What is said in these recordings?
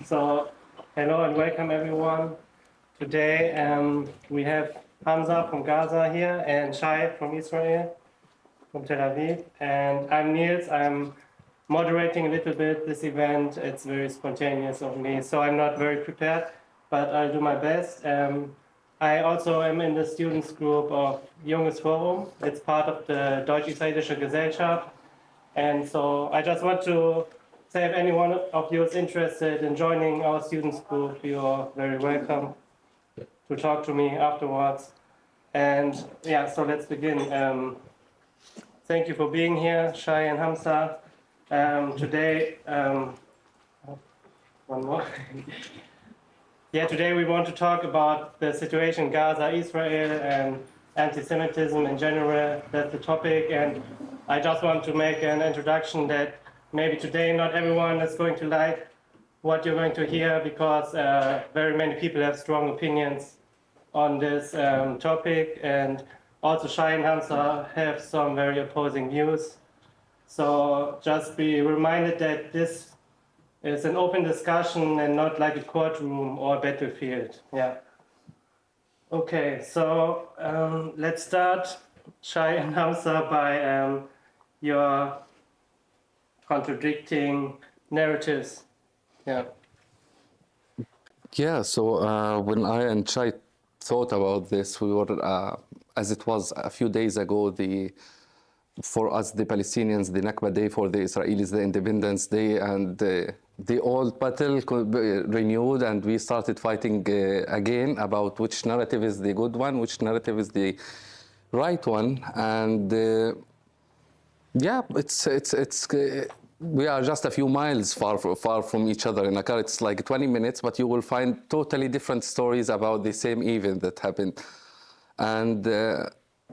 So, hello and welcome everyone. Today we have Hamza from Gaza here and Shay from Israel, from Tel Aviv. And I'm Niels. I'm moderating a little bit this event. It's very spontaneous of me, so I'm not very prepared, but I'll do my best. I also am in the students group of Junges Forum. It's part of the Deutsch-Israelische Gesellschaft. And so I just want to say if anyone of you is interested in joining our students group, you're very welcome to talk to me afterwards. And yeah, so let's begin. Thank you for being here, Shay and Hamza. Today, one more. Yeah, today we want to talk about the situation in Gaza, Israel, and anti-Semitism in general. That's the topic. And I just want to make an introduction that maybe today not everyone is going to like what you're going to hear because very many people have strong opinions on this topic. And also Shay and Hamza have some very opposing views. So just be reminded that this is an open discussion and not like a courtroom or a battlefield. Yeah. Okay, so let's start, Shay and Hamza, by your contradicting narratives. Yeah. Yeah, so when I and Shay thought about this, we were, as it was a few days ago, for us, the Palestinians, the Nakba Day, for the Israelis, the Independence Day, and the old battle renewed, and we started fighting again about which narrative is the good one, which narrative is the right one, and yeah, we are just a few miles far from each other in a car. It's like 20 minutes, but you will find totally different stories about the same event that happened, and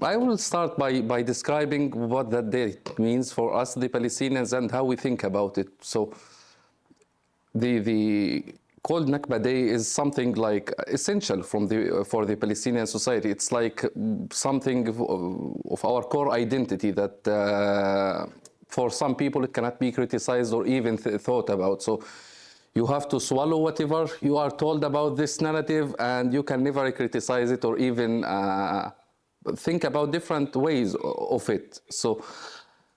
I will start by describing what that day means for us, the Palestinians, and how we think about it. So the called Nakba Day is something like essential for the Palestinian society. It's like something of our core identity that for some people it cannot be criticized or even thought about. So you have to swallow whatever you are told about this narrative, and you can never criticize it or even think about different ways of it. So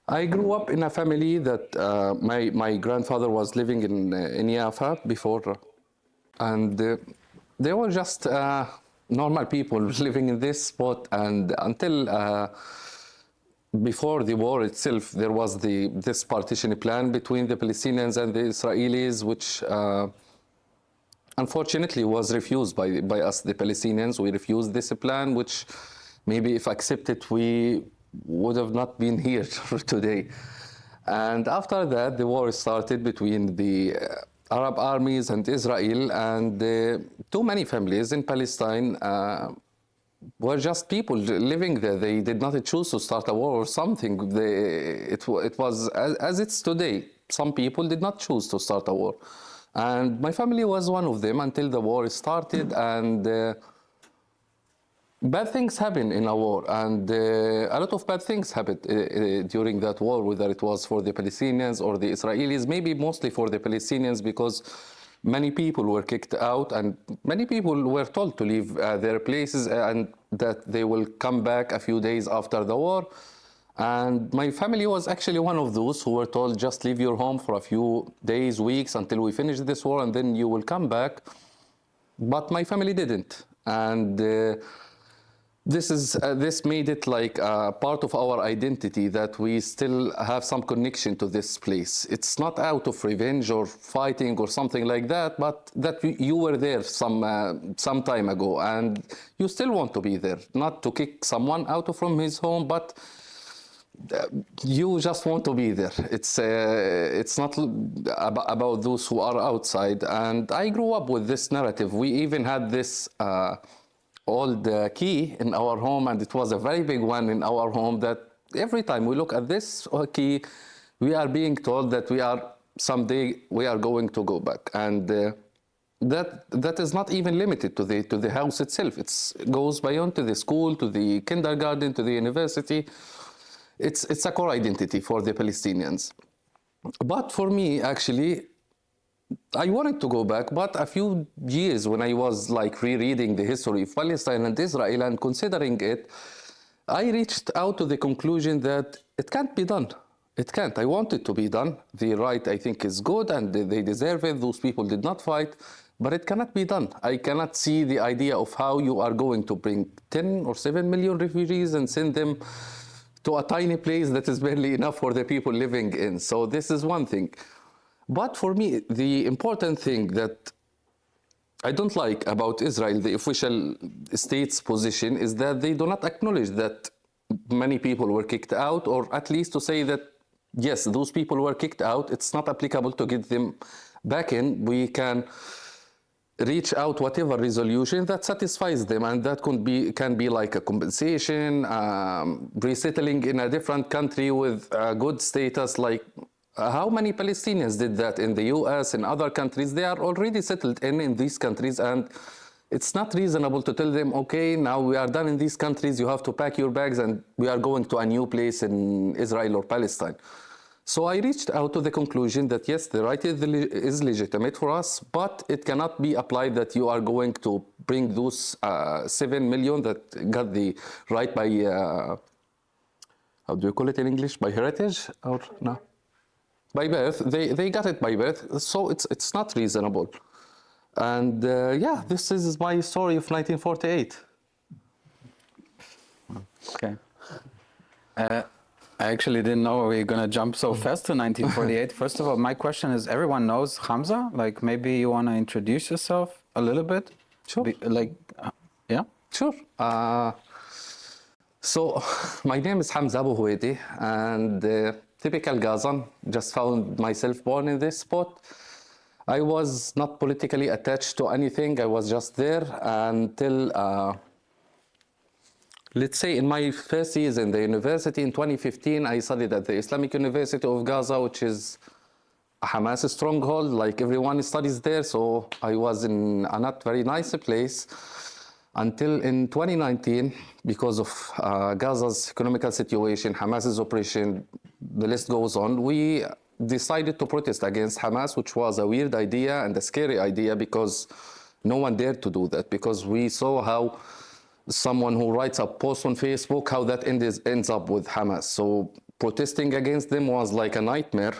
I grew up in a family that my grandfather was living in Jaffa before, and they were just normal people living in this spot. And until before the war itself, there was this partition plan between the Palestinians and the Israelis, which unfortunately was refused by us, the Palestinians. We refused this plan, which maybe if accepted, we would have not been here today. And after that, the war started between the Arab armies and Israel, and too many families in Palestine were just people living there. They did not choose to start a war or something. It was as it's today. Some people did not choose to start a war. And my family was one of them until the war started, and bad things happen in a war, and a lot of bad things happened during that war, whether it was for the Palestinians or the Israelis, maybe mostly for the Palestinians, because many people were kicked out and many people were told to leave their places and that they will come back a few days after the war. And my family was actually one of those who were told, just leave your home for a few days, weeks, until we finish this war, and then you will come back. But my family didn't. And this made it like a part of our identity that we still have some connection to this place. It's not out of revenge or fighting or something like that, but that you were there some time ago, and you still want to be there. Not to kick someone out from his home, but you just want to be there. It's not about those who are outside. And I grew up with this narrative. We even had this old key in our home, and it was a very big one in our home, that every time we look at this key, we are being told that someday we are going to go back. And that is not even limited to the house itself. It goes beyond to the school, to the kindergarten, to the university. It's a core identity for the Palestinians. But for me, actually, I wanted to go back, but a few years when I was like rereading the history of Palestine and Israel and considering it, I reached out to the conclusion that it can't be done. It can't. I want it to be done. The right, I think, is good and they deserve it. Those people did not fight, but it cannot be done. I cannot see the idea of how you are going to bring 10 or 7 million refugees and send them to a tiny place that is barely enough for the people living in. So this is one thing. But for me, the important thing that I don't like about Israel, the official state's position, is that they do not acknowledge that many people were kicked out, or at least to say that, yes, those people were kicked out. It's not applicable to get them back in. We can reach out whatever resolution that satisfies them, and that can be like a compensation, resettling in a different country with a good status. Like how many Palestinians did that in the US and other countries? They are already settled in these countries, and it's not reasonable to tell them, okay, now we are done in these countries, you have to pack your bags and we are going to a new place in Israel or Palestine. So I reached out to the conclusion that yes, the right is legitimate for us, but it cannot be applied that you are going to bring those 7 million that got the right by, how do you call it in English, by heritage or no? By birth. They got it by birth, so it's not reasonable. And yeah, this is my story of 1948. Okay. I actually didn't know we were going to jump so fast to 1948. First of all, my question is, everyone knows Hamza? Like, maybe you want to introduce yourself a little bit? Sure. Yeah? Sure. So, my name is Hamza Howidy, and typical Gazan, just found myself born in this spot. I was not politically attached to anything. I was just there until, let's say, in my first years in the university in 2015, I studied at the Islamic University of Gaza, which is a Hamas stronghold, like everyone studies there. So I was in a not very nice place until in 2019, because of Gaza's economical situation, Hamas's operation, the list goes on, we decided to protest against Hamas, which was a weird idea and a scary idea because no one dared to do that, because we saw how someone who writes a post on Facebook, how that ends up with Hamas. So protesting against them was like a nightmare.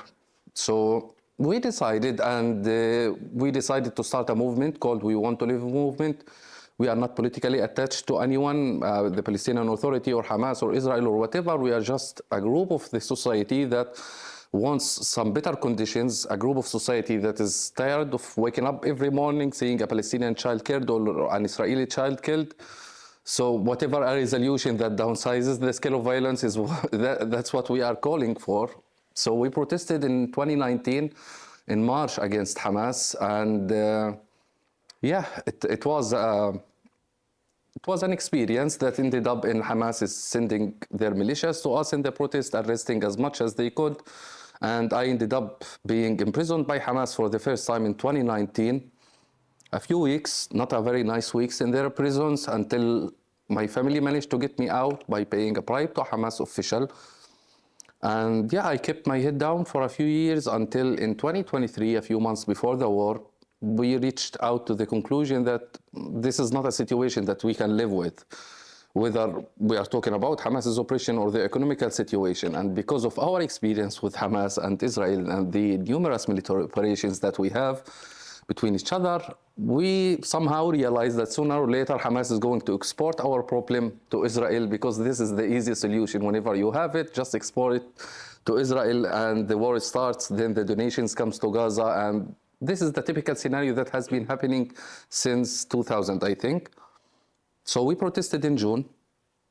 So we decided to start a movement called We Want to Live movement. We are not politically attached to anyone, the Palestinian Authority or Hamas or Israel or whatever. We are just a group of the society that wants some better conditions, a group of society that is tired of waking up every morning seeing a Palestinian child killed or an Israeli child killed. So whatever a resolution that downsizes the scale of violence is that's what we are calling for. So we protested in 2019 in March against Hamas, and yeah, it was an experience that ended up in Hamas is sending their militias to us in the protest, arresting as much as they could. And I ended up being imprisoned by Hamas for the first time in 2019. A few weeks, not a very nice weeks in their prisons, until my family managed to get me out by paying a bribe to a Hamas official. And yeah, I kept my head down for a few years until in 2023, a few months before the war, we reached out to the conclusion that this is not a situation that we can live with, whether we are talking about Hamas's operation or the economical situation. And because of our experience with Hamas and Israel and the numerous military operations that we have between each other, we somehow realized that sooner or later Hamas is going to export our problem to Israel, because this is the easiest solution. Whenever you have it, just export it to Israel and the war starts, then the donations comes to Gaza, and this is the typical scenario that has been happening since 2000, I think. So we protested in June,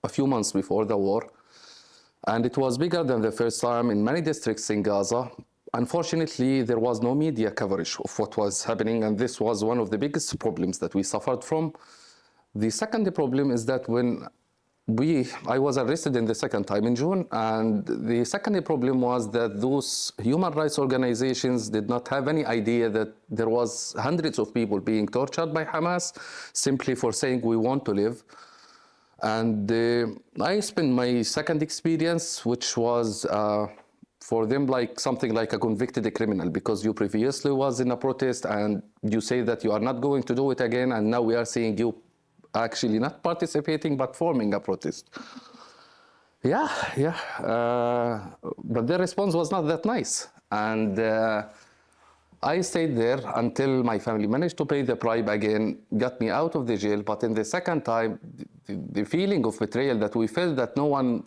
a few months before the war, and it was bigger than the first time in many districts in Gaza. Unfortunately, there was no media coverage of what was happening, and this was one of the biggest problems that we suffered from. The second problem is that when I was arrested in the second time in June, and the second problem was that those human rights organizations did not have any idea that there was hundreds of people being tortured by Hamas simply for saying we want to live. And I spent my second experience, which was for them like something like a convicted criminal, because you previously was in a protest and you say that you are not going to do it again, and now we are seeing you actually not participating but forming a protest. Yeah. But their response was not that nice. And I stayed there until my family managed to pay the bribe again, got me out of the jail. But in the second time, the feeling of betrayal that we felt, that no one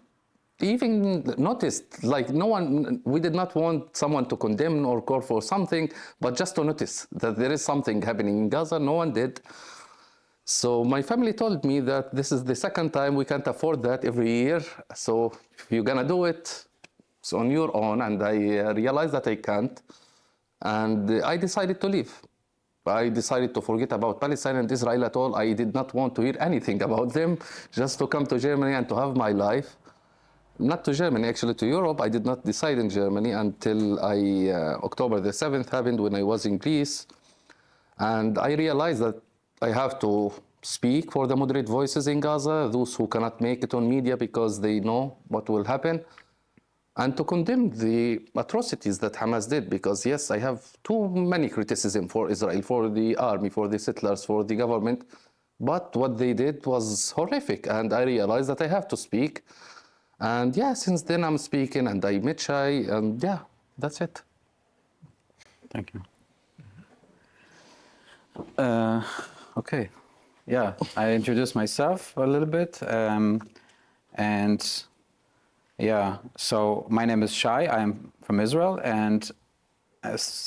even noticed, like no one, we did not want someone to condemn or call for something, but just to notice that there is something happening in Gaza. No one did. So my family told me that this is the second time, we can't afford that every year. So if you're gonna do it, it's on your own. And I realized that I can't. And I decided to leave. I decided to forget about Palestine and Israel at all. I did not want to hear anything about them, just to come to Germany and to have my life. Not to Germany, actually to Europe. I did not decide in Germany until October the 7th happened, when I was in Greece. And I realized that I have to speak for the moderate voices in Gaza, those who cannot make it on media because they know what will happen, and to condemn the atrocities that Hamas did. Because yes, I have too many criticism for Israel, for the army, for the settlers, for the government, but what they did was horrific, and I realized that I have to speak. And yeah, since then I'm speaking, and I met Shay, and yeah, that's it. Thank you. Okay, yeah, I introduced myself a little bit, and yeah, so my name is Shay. I'm from Israel, and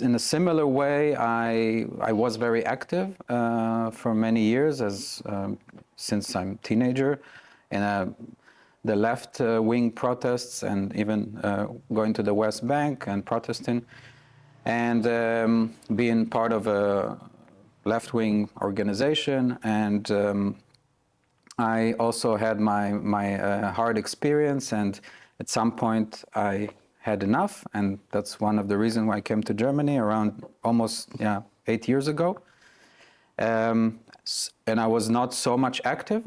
in a similar way, I was very active for many years, since I'm a teenager, in the left-wing protests, and even going to the West Bank and protesting, and being part of a left-wing organization. And I also had my hard experience, and at some point I had enough, and that's one of the reasons why I came to Germany around almost 8 years ago. And I was not so much active.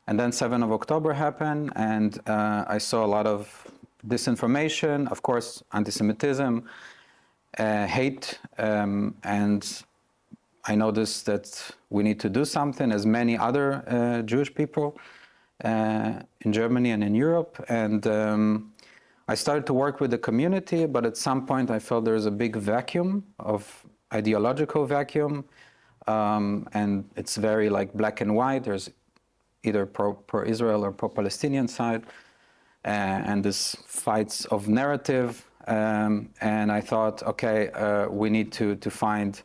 And then 7th of October happened, and I saw a lot of disinformation, of course, antisemitism, hate, and I noticed that we need to do something, as many other Jewish people in Germany and in Europe. And I started to work with the community, but at some point I felt there's a big vacuum, ideological vacuum, and it's very like black and white. There's either pro-Israel or pro-Palestinian side, and this fights of narrative. And I thought, okay, we need to find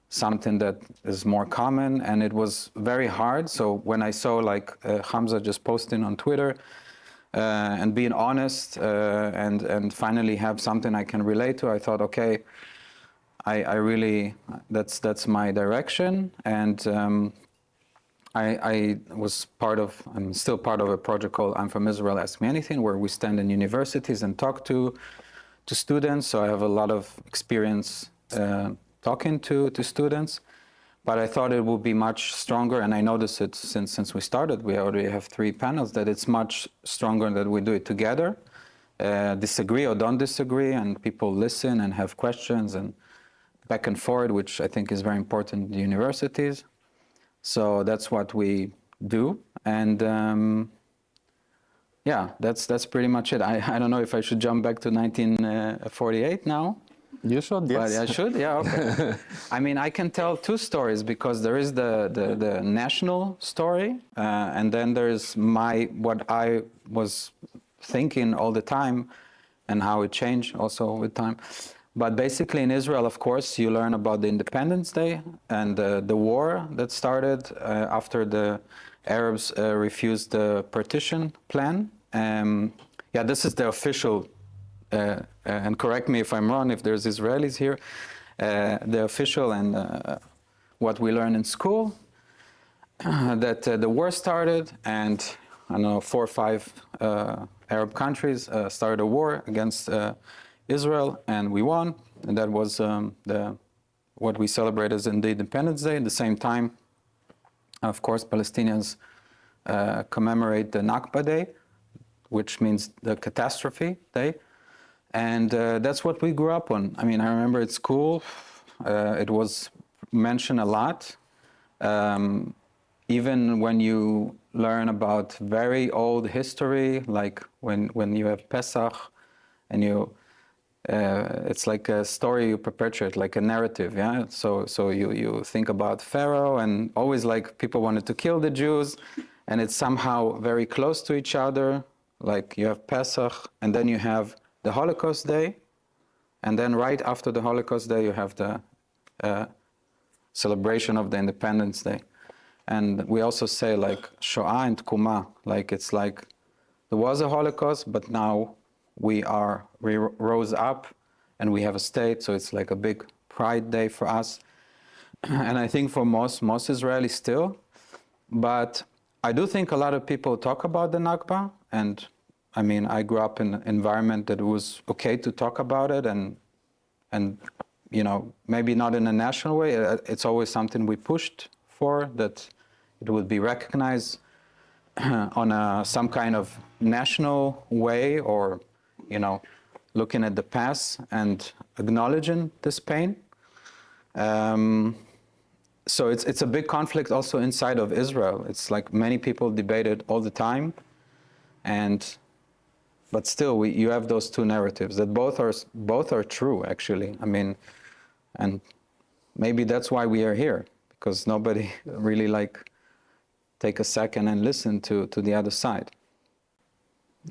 something that is more common, and it was very hard. So when I saw like Hamza just posting on Twitter and being honest, and finally have something I can relate to, I thought, okay, I really, that's my direction. And I'm still part of a project called I'm From Israel, Ask Me Anything, where we stand in universities and talk to students. So I have a lot of experience talking to students, but I thought it would be much stronger, and I noticed it since we started. We already have 3 panels, that it's much stronger that we do it together, disagree or don't disagree, and people listen and have questions and back and forth, which I think is very important in the universities. So that's what we do, and yeah, that's pretty much it. I don't know if I should jump back to 1948 now. You should, yes. But I should, yeah, okay. I mean, I can tell 2 stories, because there is the national story, and then there's what I was thinking all the time, and how it changed also with time. But basically in Israel, of course, you learn about the Independence Day and the war that started after the Arabs refused the partition plan. Yeah, this is the official, and correct me if I'm wrong, if there's Israelis here, the official and what we learn in school, that the war started, and I don't know, 4 or 5 Arab countries started a war against Israel, and we won, and that was what we celebrate as in the Independence Day. At the same time, of course, Palestinians commemorate the Nakba Day, which means the catastrophe day. And that's what we grew up on. I mean, I remember at school, it was mentioned a lot. Even when you learn about very old history, like when you have Pesach, and it's like a story you perpetuate, like a narrative, yeah. So you think about Pharaoh, and always like people wanted to kill the Jews, and it's somehow very close to each other. Like you have Pesach, and then you have the Holocaust Day, and then right after the Holocaust Day you have the celebration of the Independence Day. And we also say like Shoah and Tkuma, like it's like there was a Holocaust, but now we rose up and we have a state, so it's like a big pride day for us. And I think for most Israelis still. But I do think a lot of people talk about the Nakba, and I mean, I grew up in an environment that it was okay to talk about it, and you know, maybe not in a national way. It's always something we pushed for, that it would be recognized on some kind of national way, or you know, looking at the past and acknowledging this pain. So it's a big conflict also inside of Israel. It's like many people debate it all the time, but still you have those two narratives that both are true, actually. I mean, and maybe that's why we are here, because nobody really like take a second and listen to the other side.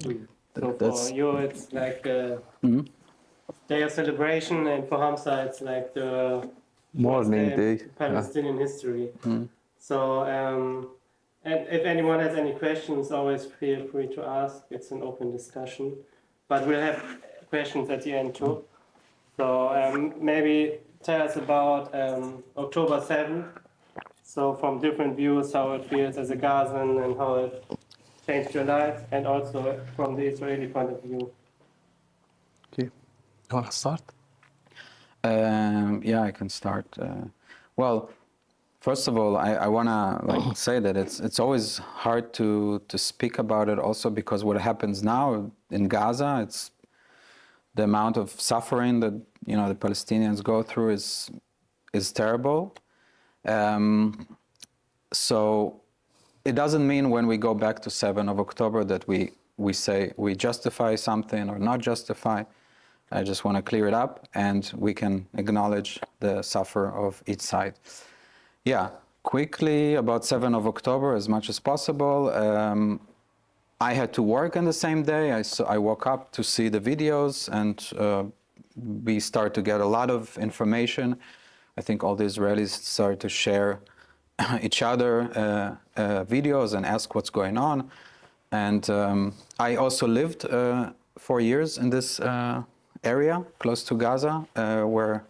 So for you, it's like a day of celebration, and for Hamza, it's like the Morning day. Palestinian history. So, and if anyone has any questions, always feel free to ask. It's an open discussion, but we'll have questions at the end too. So maybe tell us about October 7th. So from different views, how it feels as a Gazan and how it changed your life, and also from the Israeli point of view. Okay, you want to start? Yeah, I can start. Well, first of all, I want to like say that it's always hard to speak about it, also because what happens now in Gaza, it's the amount of suffering that the Palestinians go through is terrible. So it doesn't mean when we go back to 7th of October that we say we justify something or not justify. I just want to clear it up, and we can acknowledge the suffer of each side. Yeah, quickly about 7th of October as much as possible. I had to work on the same day. I woke up to see the videos, and we start to get a lot of information. I think all the Israelis started to share each other videos and ask what's going on. And I also lived 4 years in this area close to Gaza, where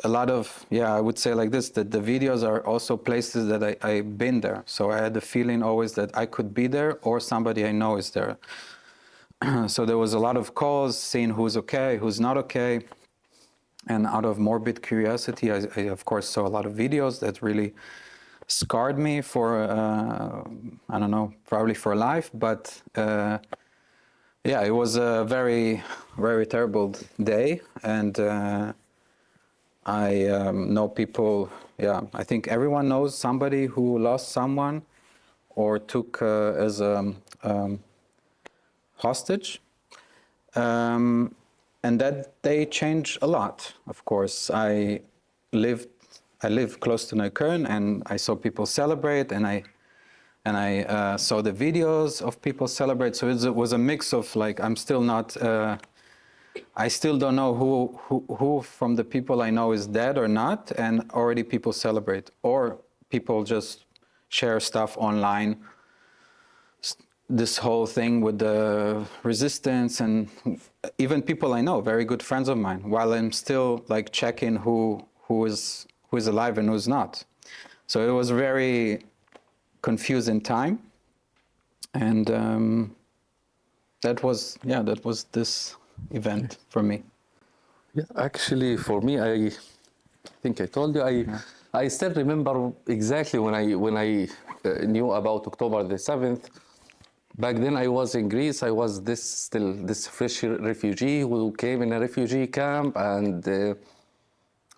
a lot of, I would say like this, that the videos are also places that I've been there. So I had the feeling always that I could be there, or somebody I know is there. So there was a lot of calls, seeing who's okay, who's not okay. And out of morbid curiosity, I of course saw a lot of videos that really scarred me for, I don't know, probably for life. But it was a very, very terrible day. And I know people, I think everyone knows somebody who lost someone or took as a hostage. And that day changed a lot, of course. I live close to Neukölln, and I saw people celebrate, and I saw the videos of people celebrate. So it was a mix of like, I'm still not, I still don't know who from the people I know is dead or not, and already people celebrate, or people just share stuff online. This whole thing with the resistance, and even people I know, very good friends of mine, while I'm still like checking who is alive and who's not. So it was very confusing time, and that was this event for me. Yeah, actually, for me, I think I told you, I still remember exactly when I knew about October the 7th. Back then I was in Greece. I was this fresh refugee who came in a refugee camp, and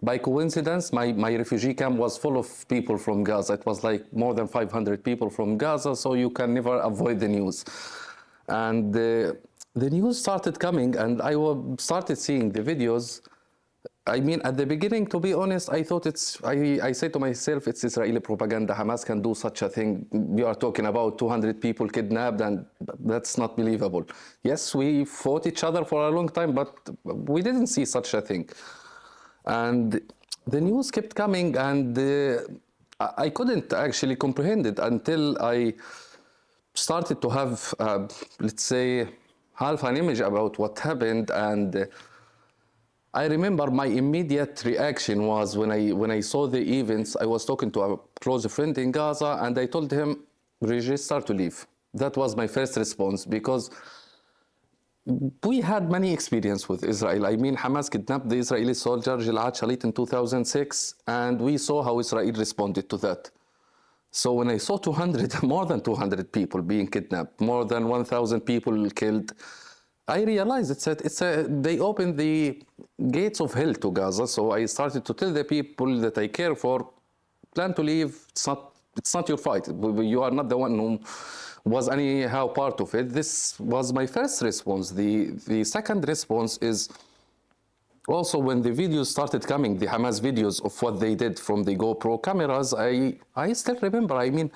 by coincidence, my refugee camp was full of people from Gaza. It was like more than 500 people from Gaza, so you can never avoid the news. And the news started coming, and I started seeing the videos. I mean, at the beginning, to be honest, I thought I said to myself, it's Israeli propaganda. Hamas can do such a thing. We are talking about 200 people kidnapped, and that's not believable. Yes, we fought each other for a long time, but we didn't see such a thing. And the news kept coming, and I couldn't actually comprehend it until I started to have, let's say, half an image about what happened. And I remember my immediate reaction was when I saw the events. I was talking to a close friend in Gaza, and I told him, register to leave. That was my first response, because we had many experience with Israel. I mean, Hamas kidnapped the Israeli soldier Gilad Shalit in 2006, and we saw how Israel responded to that. So when I saw 200, more than 200 people being kidnapped, more than 1,000 people killed, I realized they opened the gates of hell to Gaza. So I started to tell the people that I care for, plan to leave. It's not your fight. You are not the one who was anyhow part of it. This was my first response. The second response is also when the videos started coming, the Hamas videos of what they did from the GoPro cameras. I still remember. I mean,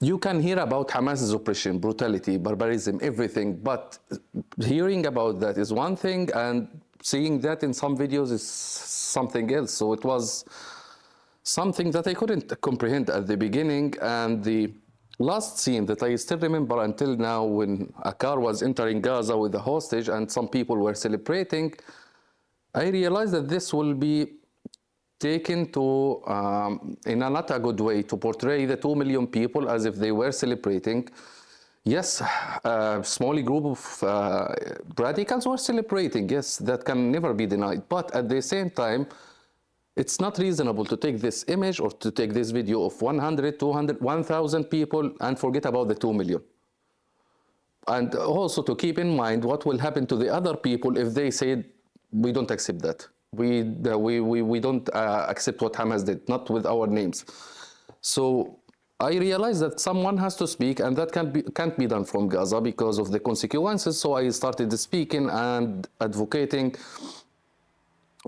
you can hear about Hamas's oppression, brutality, barbarism, everything, but hearing about that is one thing, and seeing that in some videos is something else. So it was something that I couldn't comprehend at the beginning. And the last scene that I still remember until now, when a car was entering Gaza with a hostage and some people were celebrating, I realized that this will be taken to, in a not a good way, to portray the 2 million people as if they were celebrating. Yes, a small group of radicals were celebrating. Yes, that can never be denied. But at the same time, it's not reasonable to take this image or to take this video of 100, 200, 1,000 people and forget about the 2 million. And also to keep in mind what will happen to the other people if they say, we don't accept that. We don't accept what Hamas did, not with our names. So I realized that someone has to speak, and that can't be done from Gaza because of the consequences. So I started speaking and advocating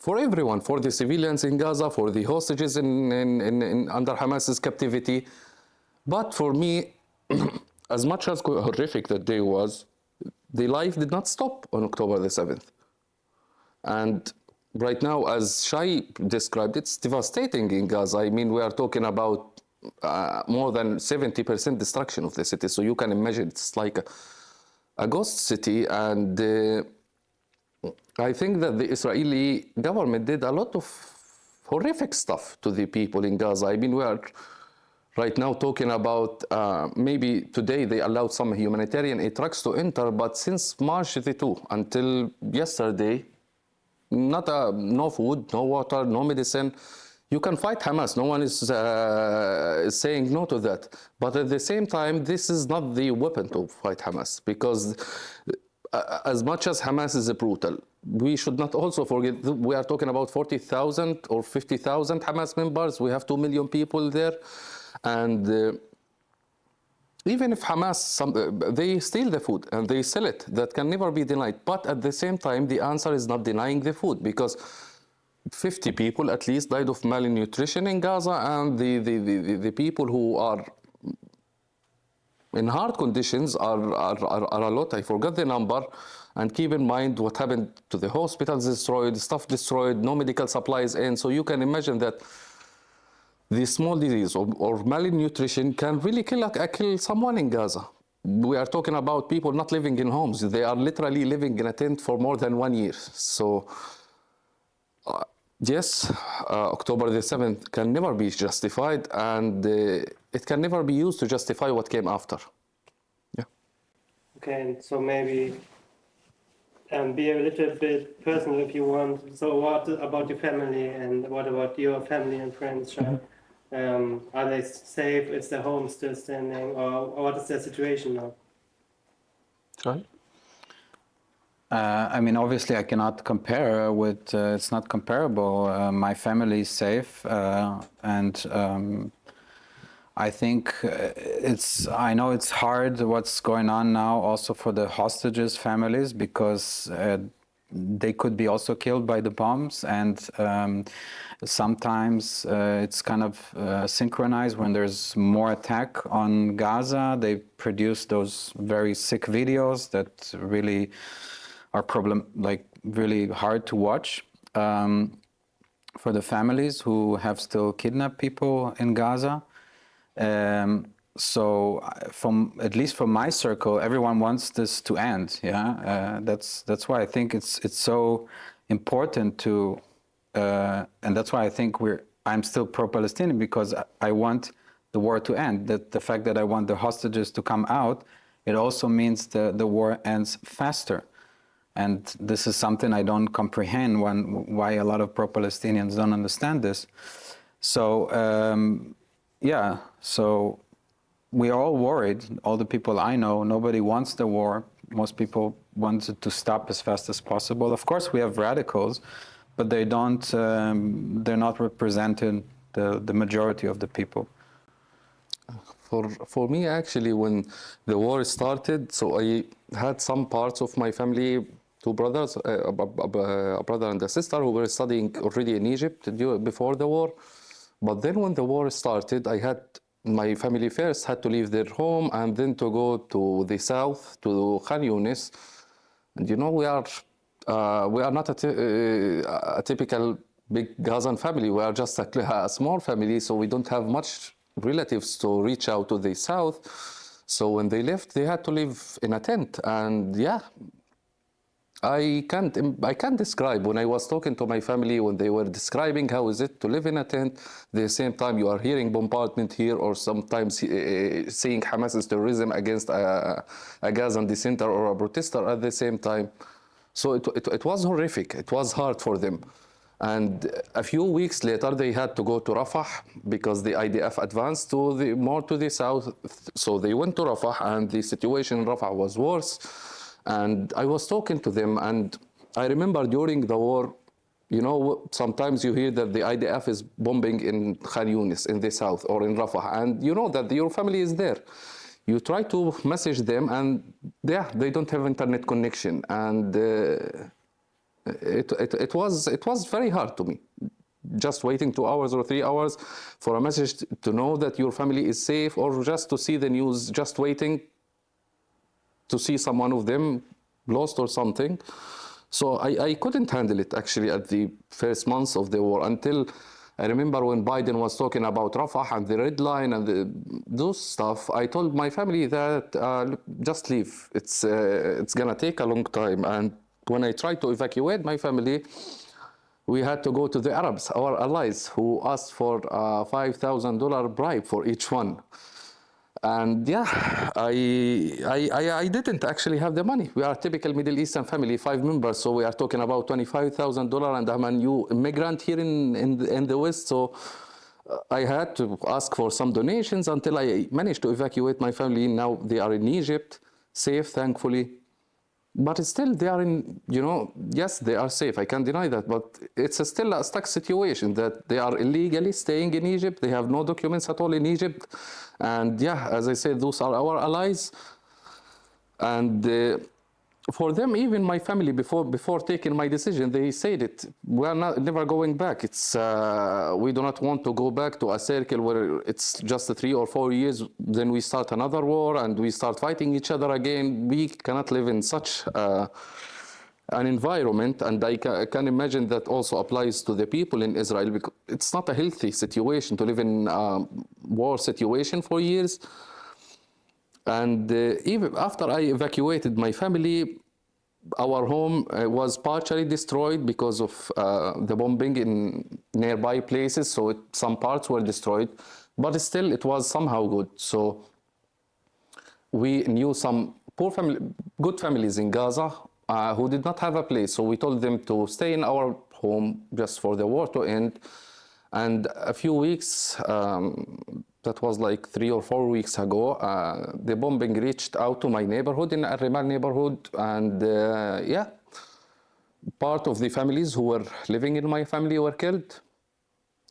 for everyone, for the civilians in Gaza, for the hostages under Hamas's captivity. But for me, as much as horrific that day was, the life did not stop on October the 7th. And right now, as Shay described, it's devastating in Gaza. I mean, we are talking about more than 70% destruction of the city. So you can imagine it's like a ghost city. And I think that the Israeli government did a lot of horrific stuff to the people in Gaza. I mean, we are right now talking about maybe today they allowed some humanitarian aid trucks to enter, but since March 2 until yesterday, no food, no water, no medicine. You can fight Hamas. No one is saying no to that. But at the same time, this is not the weapon to fight Hamas, because as much as Hamas is brutal, we should not also forget we are talking about 40,000 or 50,000 Hamas members. We have 2 million people there. And even if Hamas, they steal the food and they sell it, that can never be denied. But at the same time, the answer is not denying the food, because 50 people at least died of malnutrition in Gaza, and the people who are in hard conditions are a lot. I forgot the number. And keep in mind what happened to the hospitals destroyed, stuff destroyed, no medical supplies in. So you can imagine that the small disease or malnutrition can really kill someone in Gaza. We are talking about people not living in homes. They are literally living in a tent for more than 1 year. So yes, October the 7th can never be justified, and it can never be used to justify what came after. Yeah. Okay, so maybe be a little bit personal if you want. So what about your family, and what about your family and friends, Shay? Are they safe? Is their home still standing, or what is their situation now? Right. I mean, obviously, I cannot compare with. It's not comparable. My family is safe, and I think it's. I know it's hard what's going on now, also for the hostages' families, because they could be also killed by the bombs, and sometimes it's kind of synchronized when there's more attack on Gaza. They produce those very sick videos that really are really hard to watch for the families who have still kidnapped people in Gaza. So, from at least from my circle, everyone wants this to end. Yeah, that's why I think it's so important to, and that's why I think I'm still pro-Palestinian, because I want the war to end. That the fact that I want the hostages to come out, it also means the war ends faster. And this is something I don't comprehend why a lot of pro-Palestinians don't understand this. So, yeah, so we are all worried. All the people I know, nobody wants the war. Most people want it to stop as fast as possible. Of course, we have radicals, but they don't. They're not representing the majority of the people. For me, actually, when the war started, so I had some parts of my family, two brothers, a brother and a sister, who were studying already in Egypt before the war. But then when the war started, my family first had to leave their home and then to go to the south, to Khan Yunis. And we are not a typical big Gazan family. We are just a small family, so we don't have much relatives to reach out to the south. So when they left, they had to live in a tent. And yeah, I can't describe. When I was talking to my family, when they were describing how is it to live in a tent, at the same time you are hearing bombardment here, or sometimes seeing Hamas's terrorism against a Gazan dissenter or a protester at the same time. So it was horrific. It was hard for them. And a few weeks later, they had to go to Rafah because the IDF advanced more to the south. So they went to Rafah, and the situation in Rafah was worse. And I was talking to them, and I remember during the war, sometimes you hear that the IDF is bombing in Khan Yunis in the south or in Rafah, and you know that your family is there. You try to message them, and they don't have internet connection, and it was very hard to me. Just waiting 2 hours or 3 hours for a message to know that your family is safe, or just to see the news, just waiting to see someone of them lost or something. So I couldn't handle it actually at the first months of the war, until I remember when Biden was talking about Rafah and the red line and those stuff. I told my family that look, just leave. It's gonna take a long time. And when I tried to evacuate my family, we had to go to the Arabs, our allies, who asked for a $5,000 bribe for each one. And yeah, I didn't actually have the money. We are a typical Middle Eastern family, 5 members, so we are talking about $25,000, and I'm a new immigrant here in the West, so I had to ask for some donations until I managed to evacuate my family. Now they are in Egypt, safe, thankfully. But still, they are in, yes, they are safe. I can't deny that. But it's still a stuck situation that they are illegally staying in Egypt. They have no documents at all in Egypt. And yeah, as I said, those are our allies. And for them, even my family, before taking my decision, they said it. We are never going back. We do not want to go back to a circle where it's just 3 or 4 years, then we start another war and we start fighting each other again. We cannot live in such an environment, and I can imagine that also applies to the people in Israel, because it's not a healthy situation to live in a war situation for years. And even after I evacuated my family, our home was partially destroyed because of the bombing in nearby places. So some parts were destroyed, but still it was somehow good. So we knew some good families in Gaza who did not have a place. So we told them to stay in our home just for the war to end. And a few weeks that was like 3 or 4 weeks ago. The bombing reached out to my neighborhood, in Al Rimal neighborhood, and yeah, part of the families who were living in my family were killed,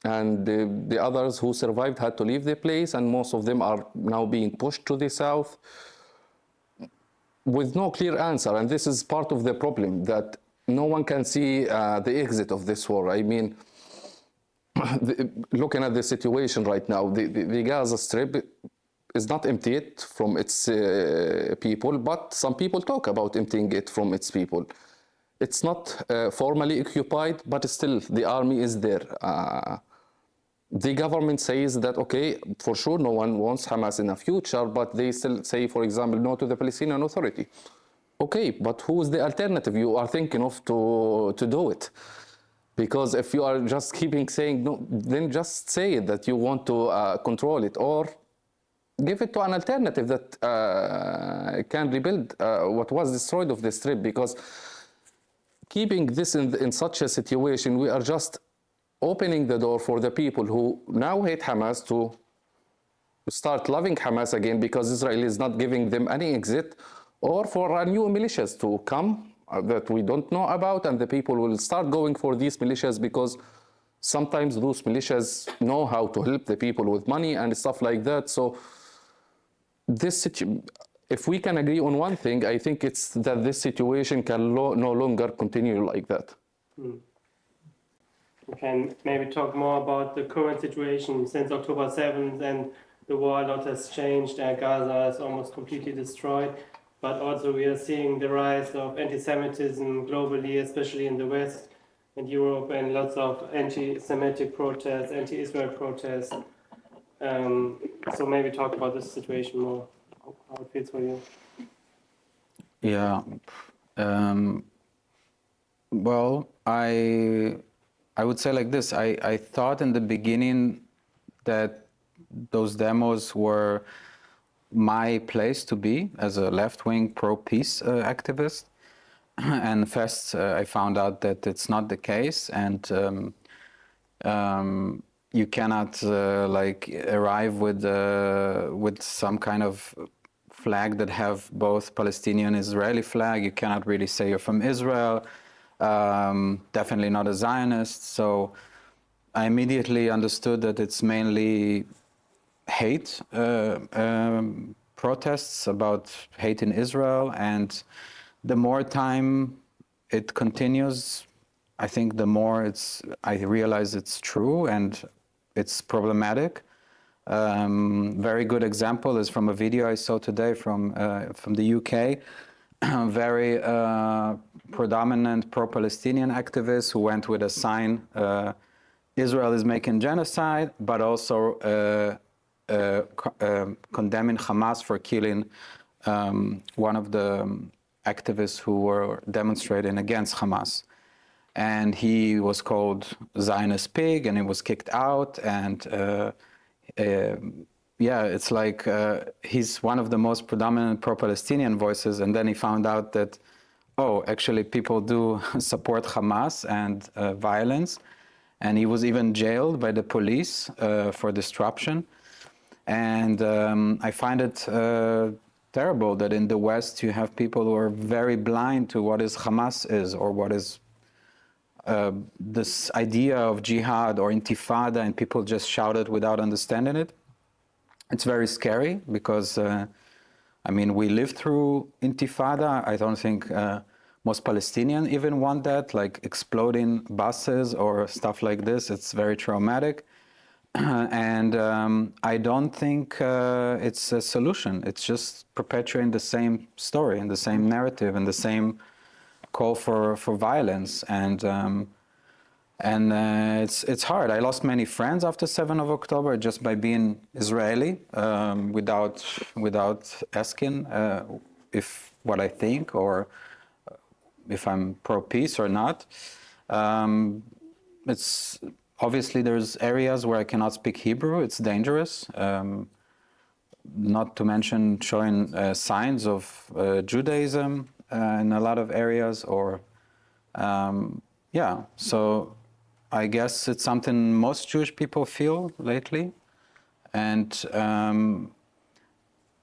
and the others who survived had to leave the place, and most of them are now being pushed to the south with no clear answer. And this is part of the problem, that no one can see the exit of this war. I mean, looking at the situation right now, the Gaza Strip is not emptied from its people, but some people talk about emptying it from its people. It's not formally occupied, but still the army is there. The government says that, okay, for sure no one wants Hamas in the future, but they still say, for example, no to the Palestinian Authority. Okay, but who is the alternative you are thinking of to do it? Because if you are just keeping saying no, then just say it, that you want to control it, or give it to an alternative that can rebuild what was destroyed of the Strip. Because keeping this in such a situation, we are just opening the door for the people who now hate Hamas to start loving Hamas again, because Israel is not giving them any exit, or for new militias to come that we don't know about, and the people will start going for these militias, because sometimes those militias know how to help the people with money and stuff like that. So this, if we can agree on one thing, I think it's that this situation can no longer continue like that. We can maybe talk more about the current situation since October 7th, and the war. A lot has changed. Gaza is almost completely destroyed. But also we are seeing the rise of anti-Semitism globally, especially in the West and Europe, and lots of anti-Semitic protests, anti-Israel protests. So maybe talk about this situation more, how it feels for you. Yeah. Well, I would say like this. I thought in the beginning that those demos were my place to be as a left-wing pro-peace activist. And first I found out that it's not the case, and you cannot like arrive with some kind of flag that have both Palestinian and Israeli flag. You cannot really say you're from Israel. Definitely not a Zionist. So I immediately understood that it's mainly hate protests about hate in Israel, and the more time it continues, I think the more I realize it's true and it's problematic. Very good example is from a video I saw today from the UK. Very predominant pro-Palestinian activists who went with a sign, Israel is making genocide, but also condemning Hamas for killing one of the activists who were demonstrating against Hamas. And he was called Zionist pig, and he was kicked out. And yeah, it's like he's one of the most predominant pro-Palestinian voices. And then he found out that, oh, actually people do support Hamas and violence. And he was even jailed by the police for disruption. And I find it terrible that in the West you have people who are very blind to what is Hamas is, or what is this idea of jihad or intifada, and people just shout it without understanding it. It's very scary because, I mean, we lived through intifada. I don't think most Palestinians even want that, like exploding buses or stuff like this. It's very traumatic. And I don't think it's a solution. It's just perpetuating the same story and the same narrative and the same call for violence. And it's hard. I lost many friends after 7th of October just by being Israeli, without asking if what I think or if I'm pro-peace or not. It's obviously there's areas where I cannot speak Hebrew. It's dangerous. Not to mention showing signs of Judaism in a lot of areas, or yeah. So I guess it's something most Jewish people feel lately, and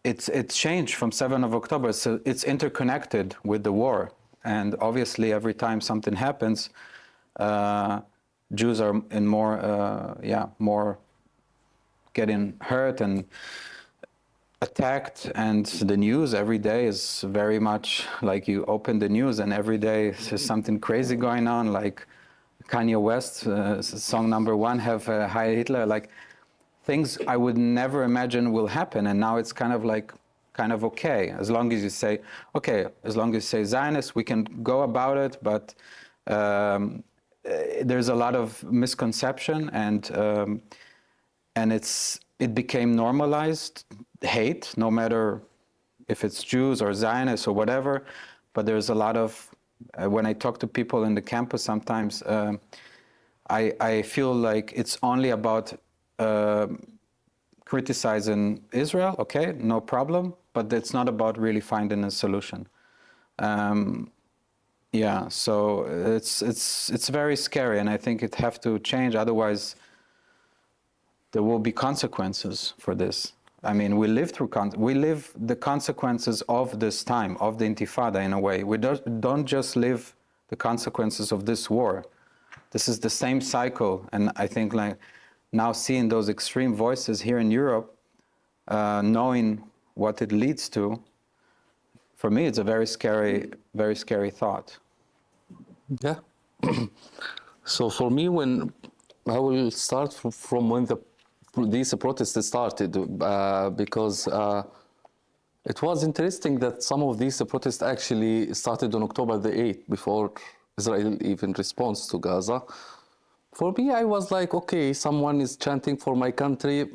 it's changed from 7th of October, so it's interconnected with the war. And obviously, every time something happens, Jews are in more getting hurt and attacked. And the news every day is very much like you open the news and every day there's something crazy going on, like Kanye West, song #1, have Heil Hitler, like things I would never imagine will happen. And now it's kind of okay, as long as you say, okay, as long as you say Zionist, we can go about it, but there's a lot of misconception, and it became normalized hate, no matter if it's Jews or Zionists or whatever. But there's a lot of, when I talk to people in the campus sometimes, I feel like it's only about criticizing Israel, okay, no problem, but it's not about really finding a solution. Yeah, so it's very scary, and I think it have to change. Otherwise, there will be consequences for this. I mean, we live the consequences of this time, of the Intifada, in a way. We don't just live the consequences of this war. This is the same cycle, and I think like now seeing those extreme voices here in Europe, knowing what it leads to, for me, it's a very scary thought. Yeah. So for me, when I will start from when these protests started, because it was interesting that some of these protests actually started on October the 8th, before Israel even responds to Gaza. For me, I was like, okay, someone is chanting for my country,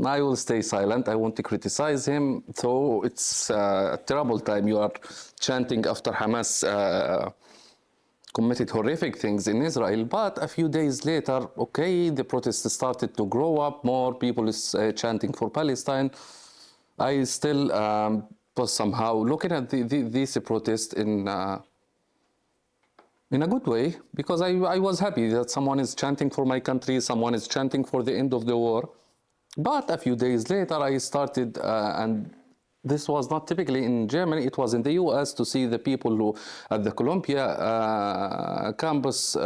I will stay silent. I want to criticize him. So it's a terrible time. You are chanting after Hamas committed horrific things in Israel. But a few days later, okay, the protests started to grow up. More people is chanting for Palestine. I still was somehow looking at these protests in a good way, because I was happy that someone is chanting for my country, someone is chanting for the end of the war. But a few days later, I started, and this was not typically in Germany, it was in the US, to see the people who at the Columbia campus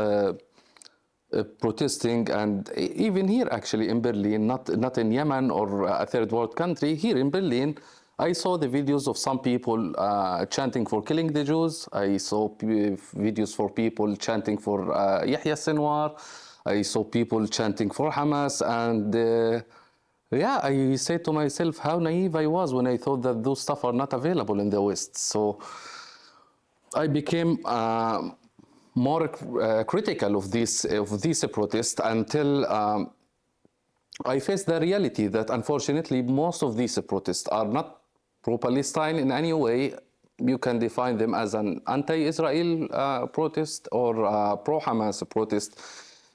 protesting, and even here actually in Berlin, not in Yemen or a third world country, here in Berlin, I saw the videos of some people chanting for killing the Jews. I saw videos for people chanting for Yahya Sinwar. I saw people chanting for Hamas, and yeah, I said to myself how naive I was when I thought that those stuff are not available in the West. So I became more critical of these protests until I faced the reality that unfortunately most of these protests are not pro-Palestine in any way. You can define them as an anti-Israel protest or pro-Hamas protest.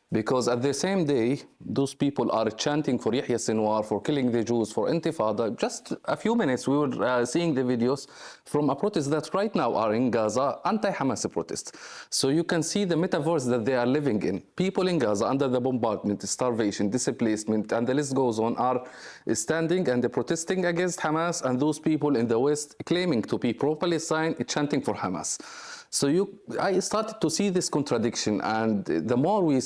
Because at the same day, those people are chanting for Yahya Sinwar, for killing the Jews, for Intifada. Just a few minutes, we were seeing the videos from a protest that right now are in Gaza, anti-Hamas protest. So you can see the metaverse that they are living in. People in Gaza under the bombardment, starvation, displacement, and the list goes on, are standing and protesting against Hamas, and those people in the West claiming to be pro-Palestine, chanting for Hamas. So I started to see this contradiction, and the more we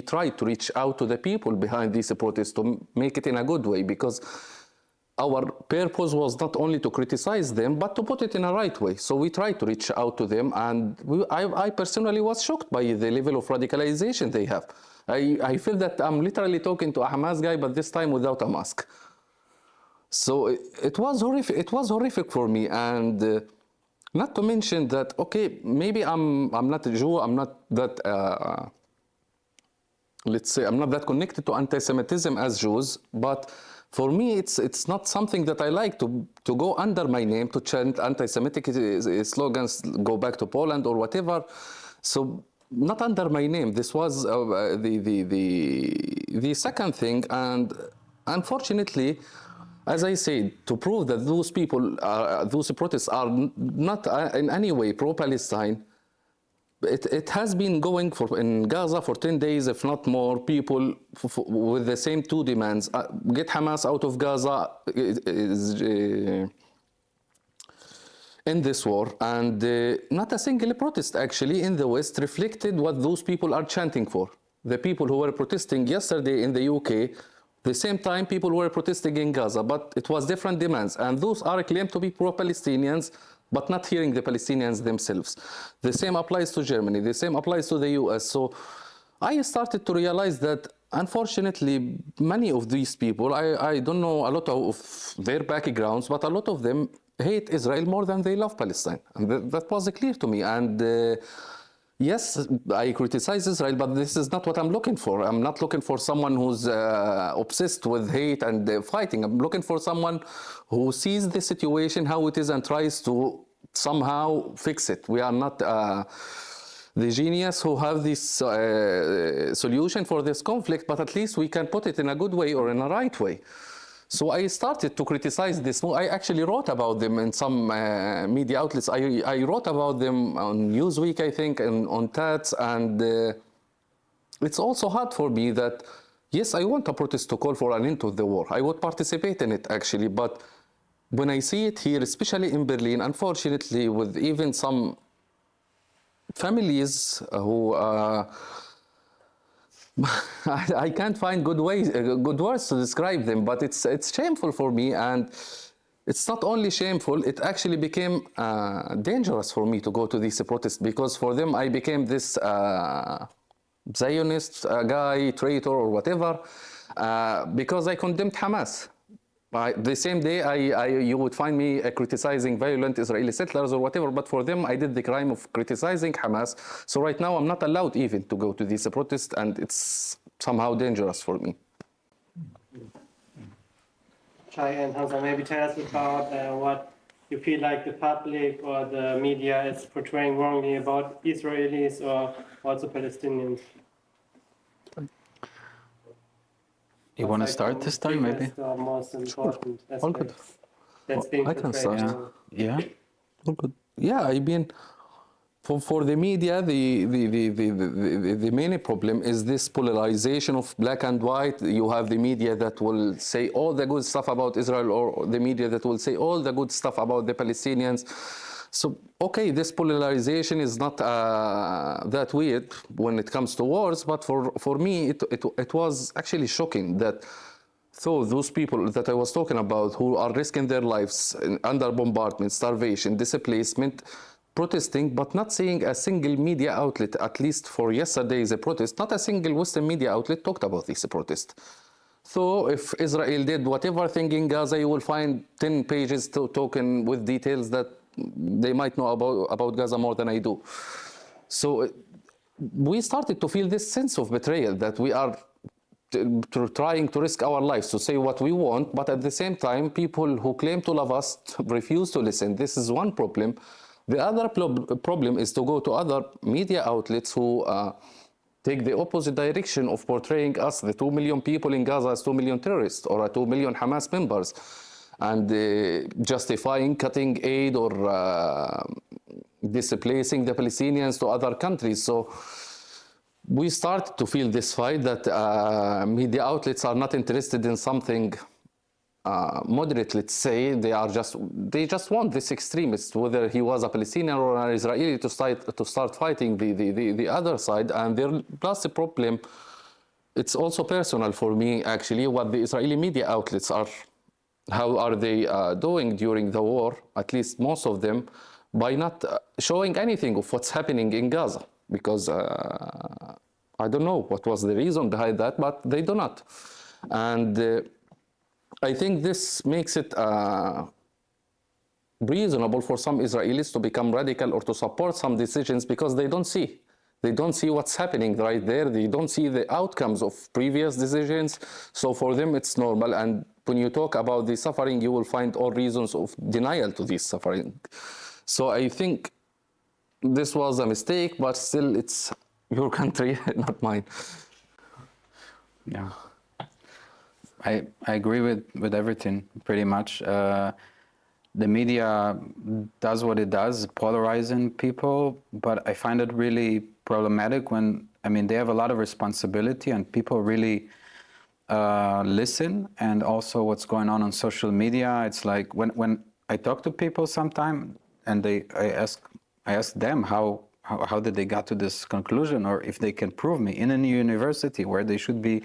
try to reach out to the people behind these protests to make it in a good way, because our purpose was not only to criticize them, but to put it in a right way. So we tried to reach out to them, and I personally was shocked by the level of radicalization they have. I feel that I'm literally talking to a Hamas guy, but this time without a mask. So it was horrific. It was horrific for me, and not to mention that, okay, maybe I'm not a Jew, I'm not that, let's say, I'm not that connected to anti-Semitism as Jews, but for me, it's not something that I like to go under my name, to chant anti-Semitic slogans, go back to Poland or whatever. So not under my name. This was the second thing, and unfortunately, as I said, to prove that those people, those protests are not in any way pro-Palestine, it has been going in Gaza for 10 days, if not more, people with the same two demands. Get Hamas out of Gaza in this war. And not a single protest, actually, in the West reflected what those people are chanting for. The people who were protesting yesterday in the UK, the same time people were protesting in Gaza, but it was different demands. And those are claimed to be pro-Palestinians, but not hearing the Palestinians themselves. The same applies to Germany, the same applies to the US. So I started to realize that, unfortunately, many of these people, I don't know a lot of their backgrounds, but a lot of them hate Israel more than they love Palestine. And that was clear to me. And yes, I criticize Israel, but this is not what I'm looking for. I'm not looking for someone who's obsessed with hate and fighting. I'm looking for someone who sees the situation, how it is, and tries to somehow fix it. We are not the genius who have this solution for this conflict, but at least we can put it in a good way or in a right way. So I started to criticize this. I actually wrote about them in some media outlets. I wrote about them on Newsweek, I think, and on Tats. And it's also hard for me that, yes, I want a protest to call for an end to the war. I would participate in it, actually. But when I see it here, especially in Berlin, unfortunately, with even some families who I can't find good words to describe them, but it's shameful for me, and it's not only shameful, it actually became dangerous for me to go to these protests, because for them I became this Zionist guy, traitor or whatever, because I condemned Hamas. The same day you would find me criticizing violent Israeli settlers or whatever, but for them I did the crime of criticizing Hamas. So right now I'm not allowed even to go to these protests, and it's somehow dangerous for me. Shay and Hamza, maybe tell us about what you feel like the public or the media is portraying wrongly about Israelis or also Palestinians. You want to start this time, maybe? The most important All good. that's being I can portrayed. start. Yeah. All good. Yeah, I mean, for the media, the main problem is this polarization of black and white. You have the media that will say all the good stuff about Israel, or the media that will say all the good stuff about the Palestinians. So, okay, this polarization is not that weird when it comes to wars, but for me, it was actually shocking that so those people that I was talking about, who are risking their lives under bombardment, starvation, displacement, protesting, but not seeing a single media outlet, at least for yesterday's protest, not a single Western media outlet talked about this protest. So if Israel did whatever thing in Gaza, you will find 10 pages talking with details that they might know about Gaza more than I do. So we started to feel this sense of betrayal, that we are trying to risk our lives to say what we want, but at the same time, people who claim to love us refuse to listen. This is one problem. The other problem is to go to other media outlets who take the opposite direction of portraying us, the 2 million people in Gaza, as 2 million terrorists or 2 million Hamas members, and justifying cutting aid or displacing the Palestinians to other countries. So we start to feel this fight that media outlets are not interested in something moderate, let's say. They just want this extremist, whether he was a Palestinian or an Israeli, to start fighting the other side. And their plus the problem, it's also personal for me, actually, what the Israeli media outlets are. How are they doing during the war, at least most of them, by not showing anything of what's happening in Gaza? Because I don't know what was the reason behind that, but they do not. And I think this makes it reasonable for some Israelis to become radical or to support some decisions, because they don't see. They don't see what's happening right there. They don't see the outcomes of previous decisions. So for them, it's normal. And when you talk about the suffering, you will find all reasons of denial to this suffering. So I think this was a mistake, but still it's your country, not mine. Yeah. I agree with everything, pretty much. the media does what it does, polarizing people, but I find it really problematic when, I mean, they have a lot of responsibility and people really listen, and also what's going on social media. It's like when I talk to people sometime and I ask them how did they got to this conclusion, or if they can prove me in a university where they should be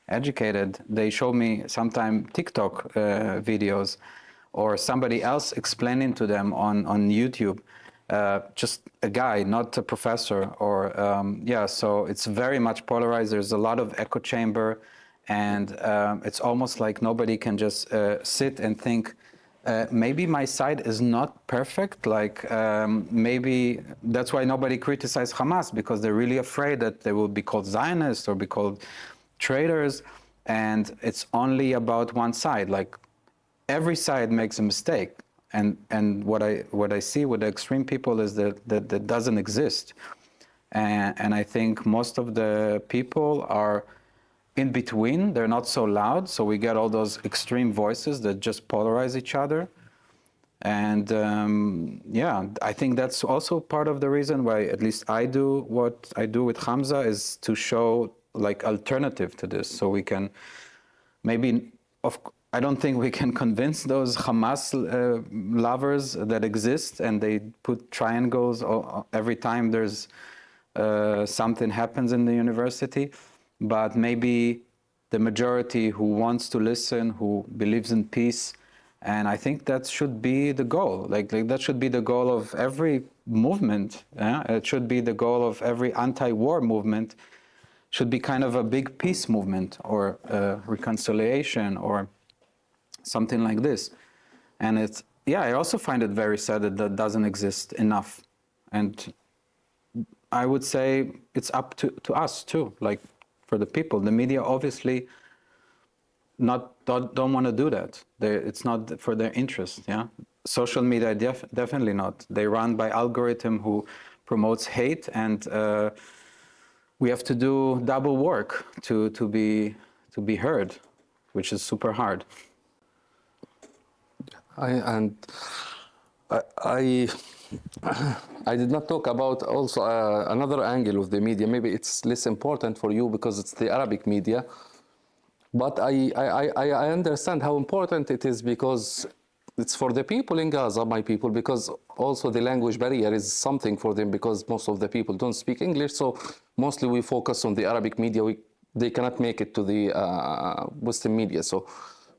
educated. They show me sometime TikTok videos or somebody else explaining to them on YouTube, just a guy, not a professor, or yeah, so it's very much polarized. There's a lot of echo chamber, and it's almost like nobody can just sit and think, maybe my side is not perfect, like maybe that's why nobody criticized Hamas, because they're really afraid that they will be called Zionists or be called traitors, and it's only about one side. Like every side makes a mistake, and what I see with the extreme people is that doesn't exist, and I think most of the people are in between. They're not so loud, so we get all those extreme voices that just polarize each other. And yeah, I think that's also part of the reason why at least I do what I do with Hamza, is to show like alternative to this, so we can maybe, I don't think we can convince those Hamas lovers that exist and they put triangles every time there's something happens in the university, but maybe the majority who wants to listen, who believes in peace. And I think that should be the goal. Like that should be the goal of every movement. It should be the goal of every anti-war movement. Should be kind of a big peace movement, or reconciliation, or something like this. And it's, yeah, I also find it very sad that that doesn't exist enough. And I would say it's up to us too, like for the people. The media obviously don't want to do that. It's not for their interest. Yeah, social media definitely not. They run by algorithm who promotes hate, and we have to do double work to be heard, which is super hard. I did not talk about also another angle of the media. Maybe it's less important for you because it's the Arabic media. But I understand how important it is, because it's for the people in Gaza, my people, because also the language barrier is something for them, because most of the people don't speak English. So mostly we focus on the Arabic media. They cannot make it to the Western media. So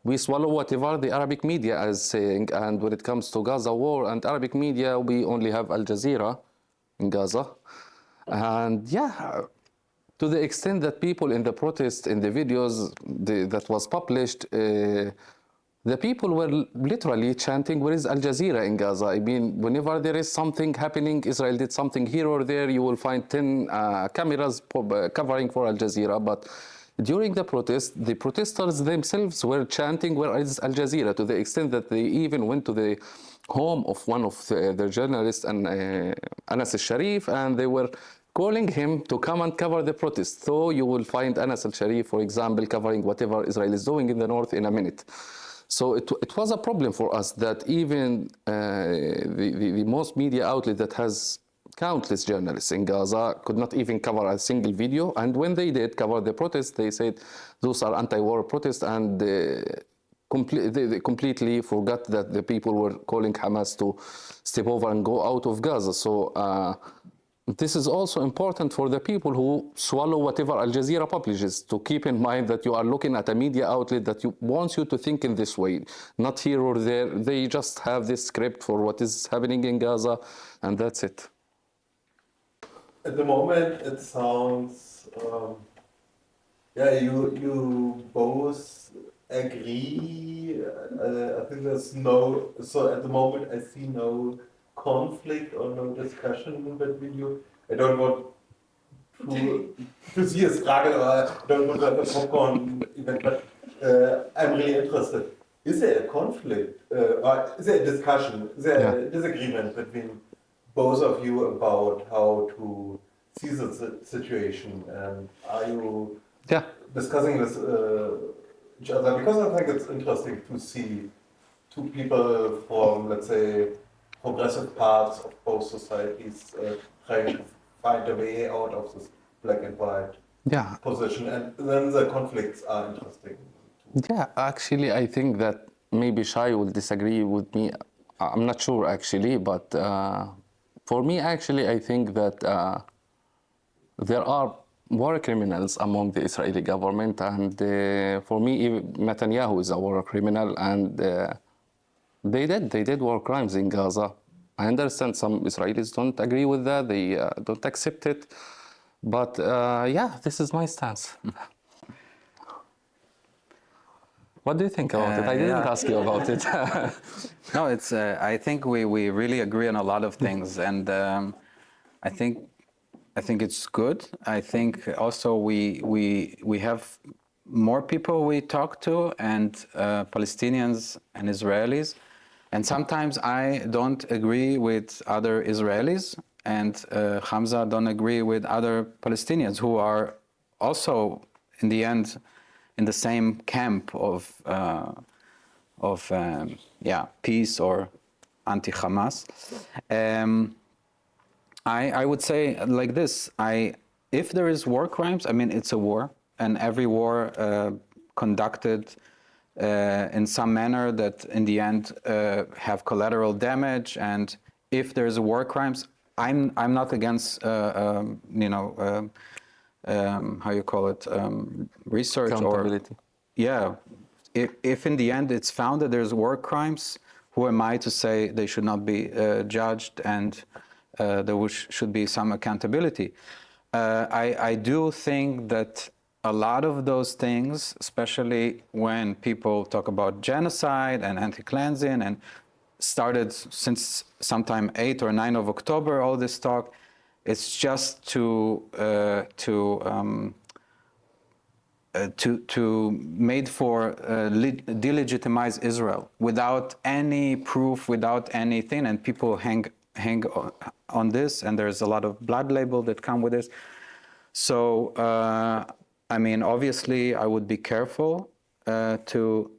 we swallow whatever the Arabic media is saying. And when it comes to Gaza war and Arabic media, we only have Al Jazeera in Gaza. And yeah, to the extent that people in the protest, in the videos that was published, the people were literally chanting, "Where is Al Jazeera in Gaza?" I mean, whenever there is something happening, Israel did something here or there, you will find 10 cameras covering for Al Jazeera. But during the protest, the protesters themselves were chanting, "Where is Al Jazeera?" to the extent that they even went to the home of one of their journalists, Anas al-Sharif, and they were calling him to come and cover the protest. So you will find Anas al-Sharif, for example, covering whatever Israel is doing in the north in a minute. So it was a problem for us that even the most media outlet that has countless journalists in Gaza could not even cover a single video. And when they did cover the protests, they said those are anti-war protests, and they completely forgot that the people were calling Hamas to step over and go out of Gaza. So this is also important for the people who swallow whatever Al Jazeera publishes, to keep in mind that you are looking at a media outlet that wants you to think in this way, not here or there. They just have this script for what is happening in Gaza, and that's it. At the moment, it sounds, yeah, you both agree. I think there's no, so at the moment I see no conflict or no discussion between you. I don't want to see a struggle, or I don't want to have a popcorn event, but I'm really interested. Is there a conflict, or is there a discussion, is there a disagreement between both of you about how to see the situation? And are you discussing with each other? Because I think it's interesting to see two people from, let's say, progressive parts of both societies trying to find a way out of this black and white Yeah, position, and then the conflicts are interesting. yeah. Actually, I think that maybe Shai will disagree with me. I'm not sure actually, but for me, actually, I think that there are war criminals among the Israeli government, and for me, even Netanyahu is a war criminal, and they did war crimes in Gaza. I understand some Israelis don't agree with that; they don't accept it. But yeah, this is my stance. What do you think about it? I didn't ask you about it. No, it's. I think we really agree on a lot of things, and I think it's good. I think also we have more people we talk to, and Palestinians and Israelis, and sometimes I don't agree with other Israelis, and Hamza don't agree with other Palestinians who are also in the end in the same camp of peace or anti-Hamas. I would say like this: if there is war crimes, I mean it's a war, and every war conducted in some manner that in the end have collateral damage. And if there's war crimes, I'm not against how you call it, research or Accountability. yeah. If in the end it's found that there's war crimes, who am I to say they should not be judged and there should be some accountability? I do think that a lot of those things, especially when people talk about genocide and anti-cleansing, and started since sometime 8 or 9 of October, all this talk, it's just to made for delegitimize Israel without any proof, without anything, and people hang on this, and there's a lot of blood label that come with this. So I mean, obviously, I would be careful to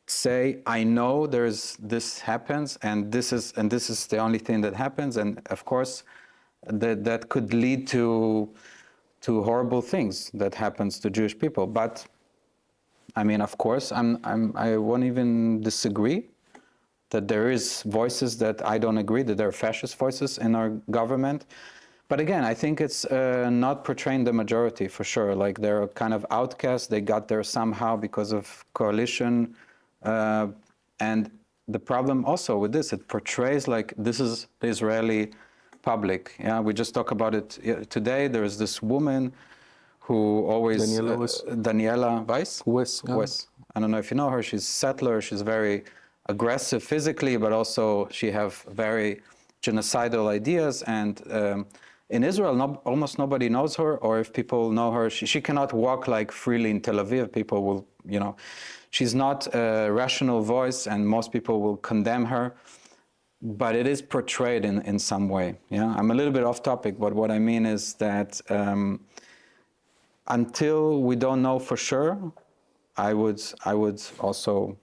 say I know this happens, and this is the only thing that happens, and of course, that could lead to horrible things that happens to Jewish people. But I mean, of course, I won't even disagree that there is voices that I don't agree, that there are fascist voices in our government. But again, I think it's not portraying the majority for sure. Like they're kind of outcasts. They got there somehow because of coalition. And the problem also with this, it portrays like this is the Israeli public. Yeah, we just talked about it today. There is this woman who always Daniela Weiss. I don't know if you know her. She's settler. She's very aggressive physically, but also she have very genocidal ideas. And in Israel, almost nobody knows her, or if people know her, she cannot walk like freely in Tel Aviv. People will, she's not a rational voice, and most people will condemn her. But it is portrayed in some way. Yeah, I'm a little bit off topic, but what I mean is that until we don't know for sure, I would also,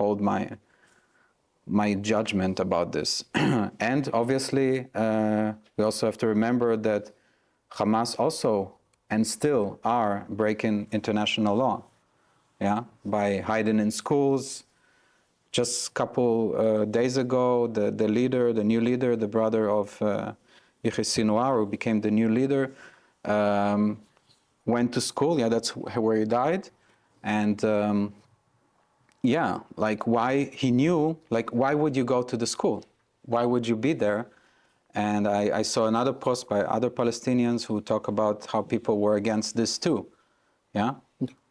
hold my judgment about this. And obviously, we also have to remember that Hamas also and still are breaking international law. Yeah, by hiding in schools. Just a couple days ago, the new leader, the brother of Yahya Sinwar, who became the new leader, went to school. Yeah, that's where he died. And like why he knew, like why would you go to the school? Why would you be there? And I saw another post by other Palestinians who talk about how people were against this too. Yeah,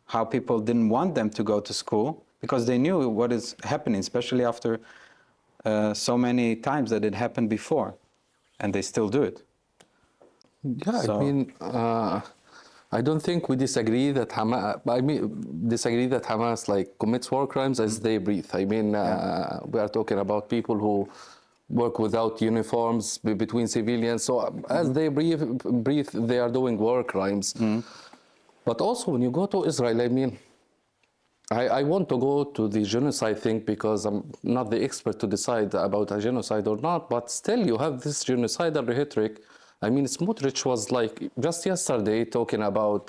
how people didn't want them to go to school, because they knew what is happening, especially after so many times that it happened before, and they still do it. Yeah, so, I mean, I don't think we disagree that Hamas like commits war crimes as they breathe. I mean, we are talking about people who work without uniforms between civilians. So as they breathe, they are doing war crimes. But also, when you go to Israel, I mean, I want to go to the genocide thing because I'm not the expert to decide about a genocide or not, but still you have this genocidal rhetoric. I mean, Smotrich was like just yesterday talking about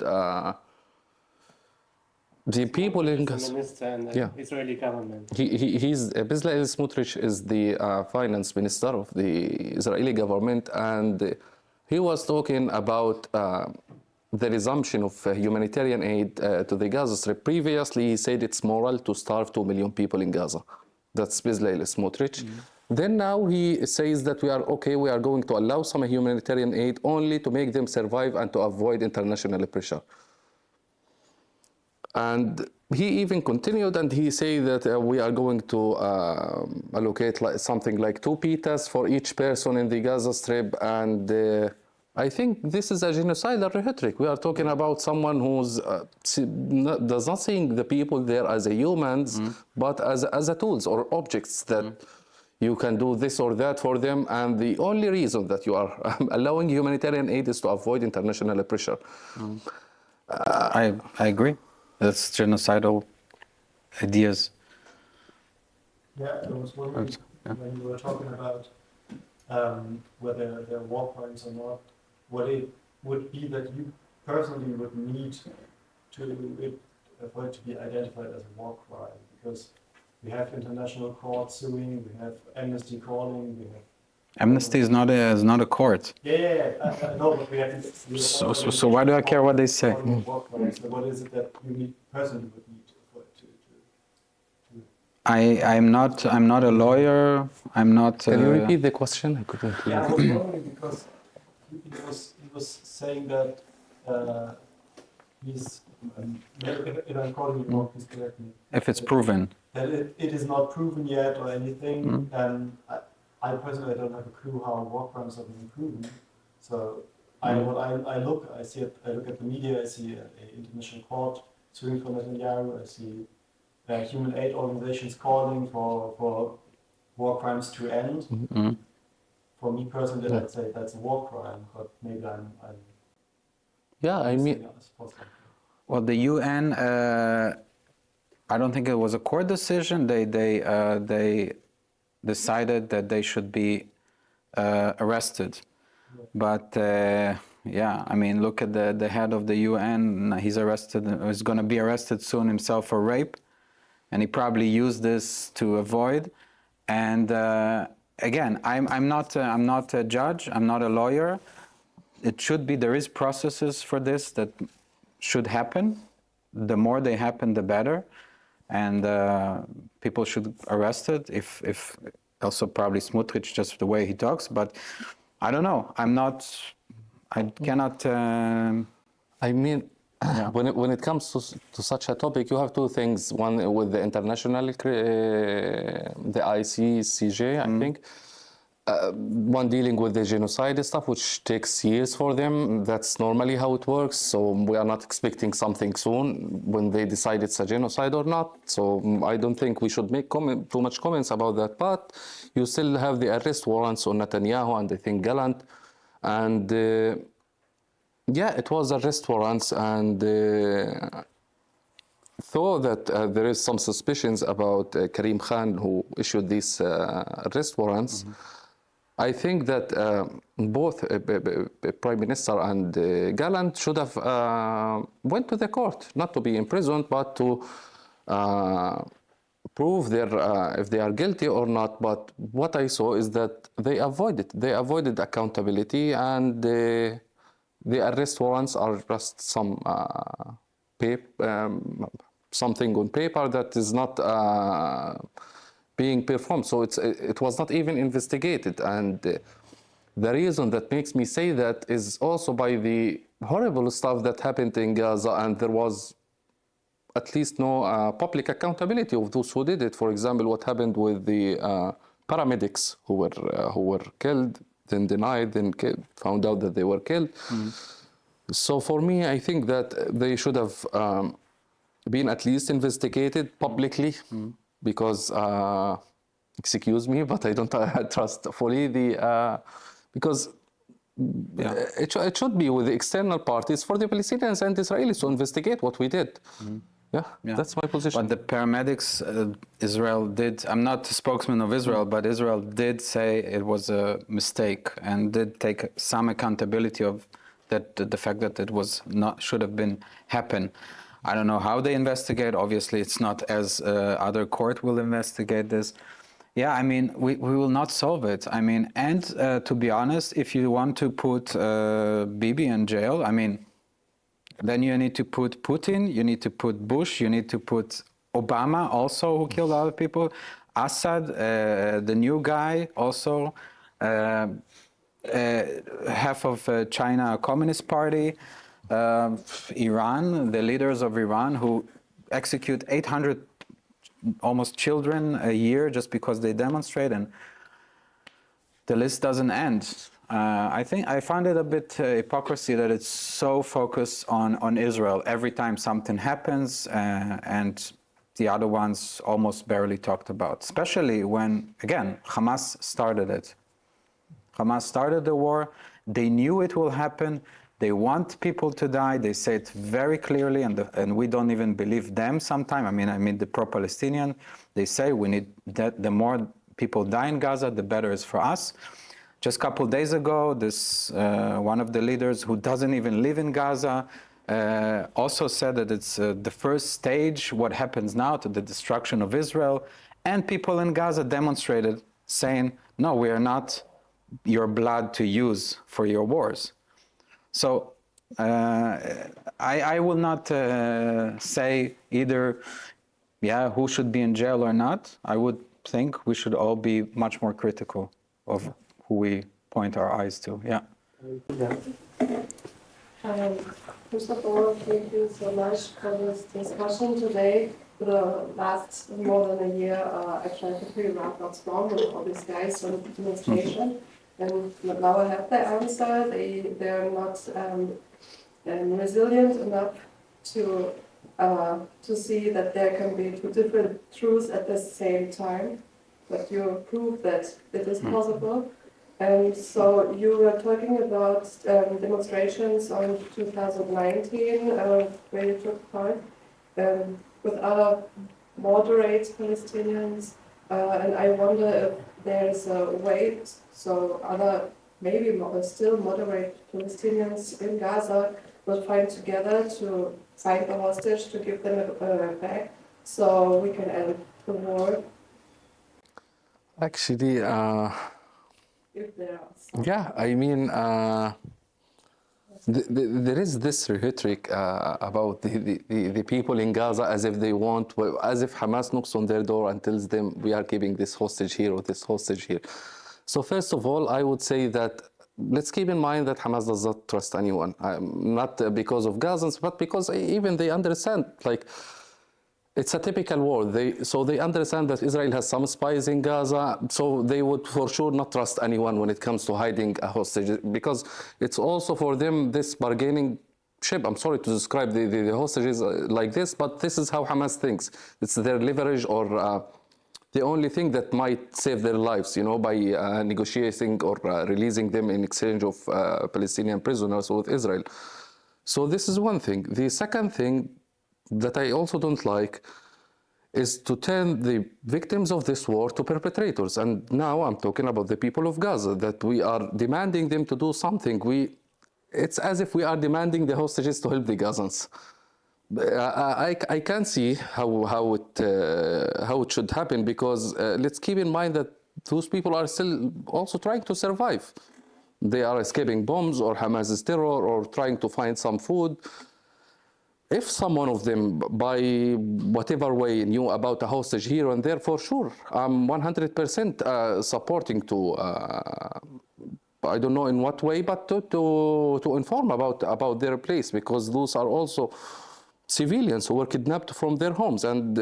the people in He's a Gaza. minister in the Yeah. Israeli government. He's Bezalel Smotrich is the finance minister of the Israeli government, and he was talking about the resumption of humanitarian aid to the Gaza Strip. Previously, he said it's moral to starve 2 million people in Gaza. That's Bezalel Smotrich. Then now he says that we are going to allow some humanitarian aid only to make them survive and to avoid international pressure. And he even continued and he said that we are going to allocate something like 2 pitas for each person in the Gaza Strip. And I think this is a genocidal rhetoric. We are talking about someone who's does not seeing the people there as a humans, but as a tools or objects that you can do this or that for them. And the only reason that you are allowing humanitarian aid is to avoid international pressure. I agree. That's genocidal ideas. Yeah, I was wondering when you were talking about whether there are war crimes or not, what it would be that you personally would need for it to be identified as a war crime, because we have international courts suing, we have Amnesty calling, we have. Amnesty is not a court. Yeah. I know, but we have. So why do I care what they say? War crimes. So what is it that you personally would need for it to I'm not a lawyer. I'm not. Can you repeat the question? I couldn't hear. Yeah, I was wondering because he was saying that he's, if I'm calling you wrong, please correct me. If it's proven. That it is not proven yet or anything, and I personally don't have a clue how war crimes are being proven. So I look at the media, I see an international court suing for Netanyahu, I see human aid organizations calling for war crimes to end. For me personally, I'd say that's a war crime, but maybe I'm Yeah, I mean, Well, the UN, I don't think it was a court decision. They decided that they should be arrested. But yeah, I mean, look at the head of the UN. He's arrested. He's going to be arrested soon himself for rape, and he probably used this to avoid. And again, I'm not a judge. I'm not a lawyer. It should be. There is processes for this that should happen. The more they happen, the better. And people should arrested if also probably Smotrich, just the way he talks. But I don't know. I cannot. I mean, when it comes to such a topic, you have 2 things. One with the international, the ICCJ, I think. One dealing with the genocide stuff, which takes years for them. That's normally how it works. So we are not expecting something soon when they decide it's a genocide or not. So I don't think we should make too much comments about that. But you still have the arrest warrants on Netanyahu and I think Gallant. And yeah, it was arrest warrants. And though that there is some suspicions about Karim Khan, who issued these arrest warrants, I think that both Prime Minister and Gallant should have went to the court, not to be imprisoned, but to prove if they are guilty or not. But what I saw is that they avoided accountability, and the arrest warrants are just some something on paper that is not being performed. So it was not even investigated. And the reason that makes me say that is also by the horrible stuff that happened in Gaza, and there was at least no public accountability of those who did it. For example, what happened with the paramedics who were killed, then denied, then found out that they were killed. So for me, I think that they should have been at least investigated publicly. Because, excuse me, but I don't trust fully because it should be with the external parties for the Palestinians and Israelis to investigate what we did. Yeah, Yeah. that's my position. But the paramedics, Israel did, I'm not a spokesman of Israel, but Israel did say it was a mistake and did take some accountability of that, the fact that it was not, should have been happen. I don't know how they investigate. Obviously, it's not as other court will investigate this. Yeah, I mean, we will not solve it. I mean, and to be honest, if you want to put Bibi in jail, I mean, then you need to put Putin, you need to put Bush, you need to put Obama also, who killed a lot of people, Assad, the new guy also, half of China Communist Party, Iran, the leaders of Iran who execute 800 almost children a year just because they demonstrate, and the list doesn't end. I think I find it a bit hypocrisy that it's so focused on Israel every time something happens, and the other ones almost barely talked about, especially when, again, Hamas started it. Hamas started the war. They knew it will happen. They want people to die. They say it very clearly, and we don't even believe them sometimes. I mean the pro-Palestinian. They say we need that. The more people die in Gaza, the better it's for us. Just a couple of days ago, this one of the leaders who doesn't even live in Gaza also said that it's the first stage, what happens now, to the destruction of Israel. And people in Gaza demonstrated, saying, no, we are not your blood to use for your wars. So I will not say either, yeah, who should be in jail or not. I would think we should all be much more critical of who we point our eyes to. Yeah. First of all, thank you so much for this discussion today. For the last more than a year, I tried to figure out what's wrong with all these guys on the demonstration. And now I have the answer. They're not resilient enough to see that there can be two different truths at the same time. But you prove that it is possible. And so you were talking about demonstrations on 2019 where you took part with other moderate Palestinians, and I wonder if there's a way so other maybe still moderate Palestinians in Gaza will find together to find a hostage to give them back so we can end the war. Actually, If there are some. yeah, I mean, there is this rhetoric about the people in Gaza as if they want, as if Hamas knocks on their door and tells them we are keeping this hostage here or this hostage here. So first of all, I would say that let's keep in mind that Hamas does not trust anyone, not because of Gazans, but because even they understand, like, it's a typical war. So they understand that Israel has some spies in Gaza, so they would for sure not trust anyone when it comes to hiding a hostage, because it's also for them this bargaining chip. I'm sorry to describe the hostages like this, but this is how Hamas thinks. It's their leverage or the only thing that might save their lives, you know, by negotiating or releasing them in exchange of Palestinian prisoners with Israel. So this is one thing. The second thing that I also don't like is to turn the victims of this war to perpetrators. And now I'm talking about the people of Gaza, that we are demanding them to do something. It's as if we are demanding the hostages to help the Gazans. I can't see how it should happen, because let's keep in mind that those people are still also trying to survive. They are escaping bombs or Hamas's terror or trying to find some food. If some one of them, by whatever way, knew about a hostage here and there, for sure, I'm 100% supporting to, I don't know in what way, but to inform about their place, because those are also civilians who were kidnapped from their homes. And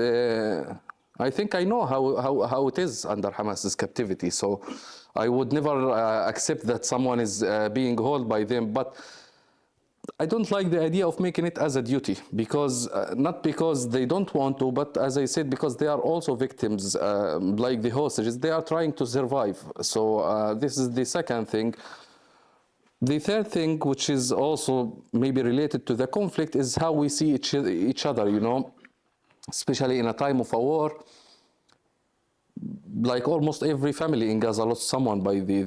I think I know how it is under Hamas's captivity. So I would never accept that someone is being held by them. But I don't like the idea of making it as a duty, because not because they don't want to, but as I said, because they are also victims, like the hostages. They are trying to survive. So this is the second thing. The third thing, which is also maybe related to the conflict, is how we see each other, you know. especially in a time of a war. Like almost every family in Gaza lost someone by the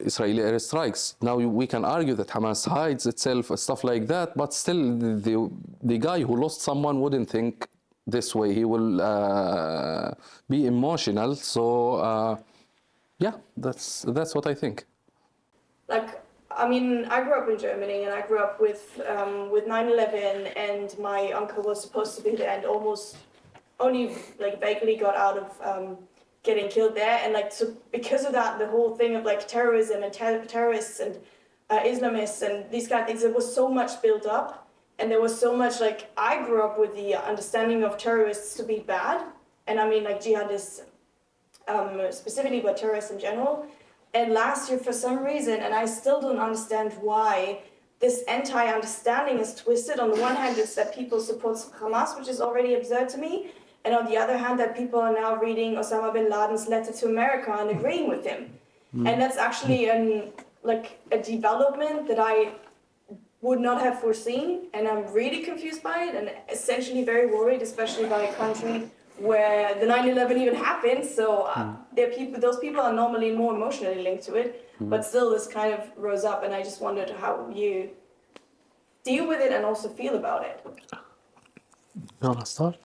Israeli airstrikes. Now we can argue that Hamas hides itself, stuff like that, but still the guy who lost someone wouldn't think this way. He will be emotional. So yeah, that's what I think. Like, I mean, I grew up in Germany, and I grew up with 9/11, and my uncle was supposed to be there, and almost only like vaguely got out of getting killed there. And like, so because of that, the whole thing of like terrorism and terrorists and Islamists and these kind of things, there was so much built up, and there was so much, like, I grew up with the understanding of terrorists to be bad, and I mean like jihadists specifically, but terrorists in general. And last year, for some reason, and I still don't understand why, this entire understanding is twisted. On the one hand, it's that people support Hamas, which is already absurd to me. And on the other hand, that people are now reading Osama bin Laden's letter to America and agreeing with him. And that's actually like a development that I would not have foreseen. And I'm really confused by it and essentially very worried, especially by a country where the 9/11 even happened. So those people are normally more emotionally linked to it, but still this kind of rose up, and I just wondered how you deal with it and also feel about it. You want to start?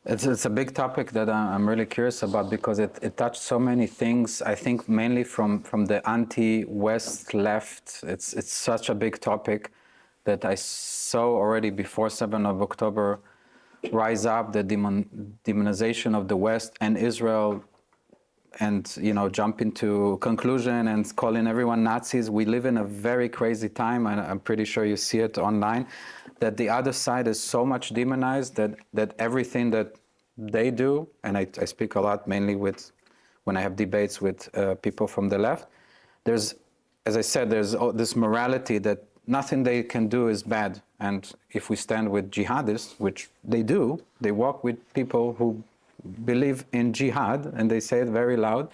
It's a big topic that I'm really curious about, because it touched so many things. I think mainly from the anti-West left. It's such a big topic that I saw already before 7th of October rise up, the demonization of the West and Israel, and jump into conclusion and calling everyone Nazis. We live in a very crazy time, and I'm pretty sure you see it online, that the other side is so much demonized that everything that they do, and I speak a lot mainly when I have debates with people from the left, there's, as I said, there's this morality that nothing they can do is bad. And if we stand with jihadists, which they do, they walk with people who believe in jihad, and they say it very loud,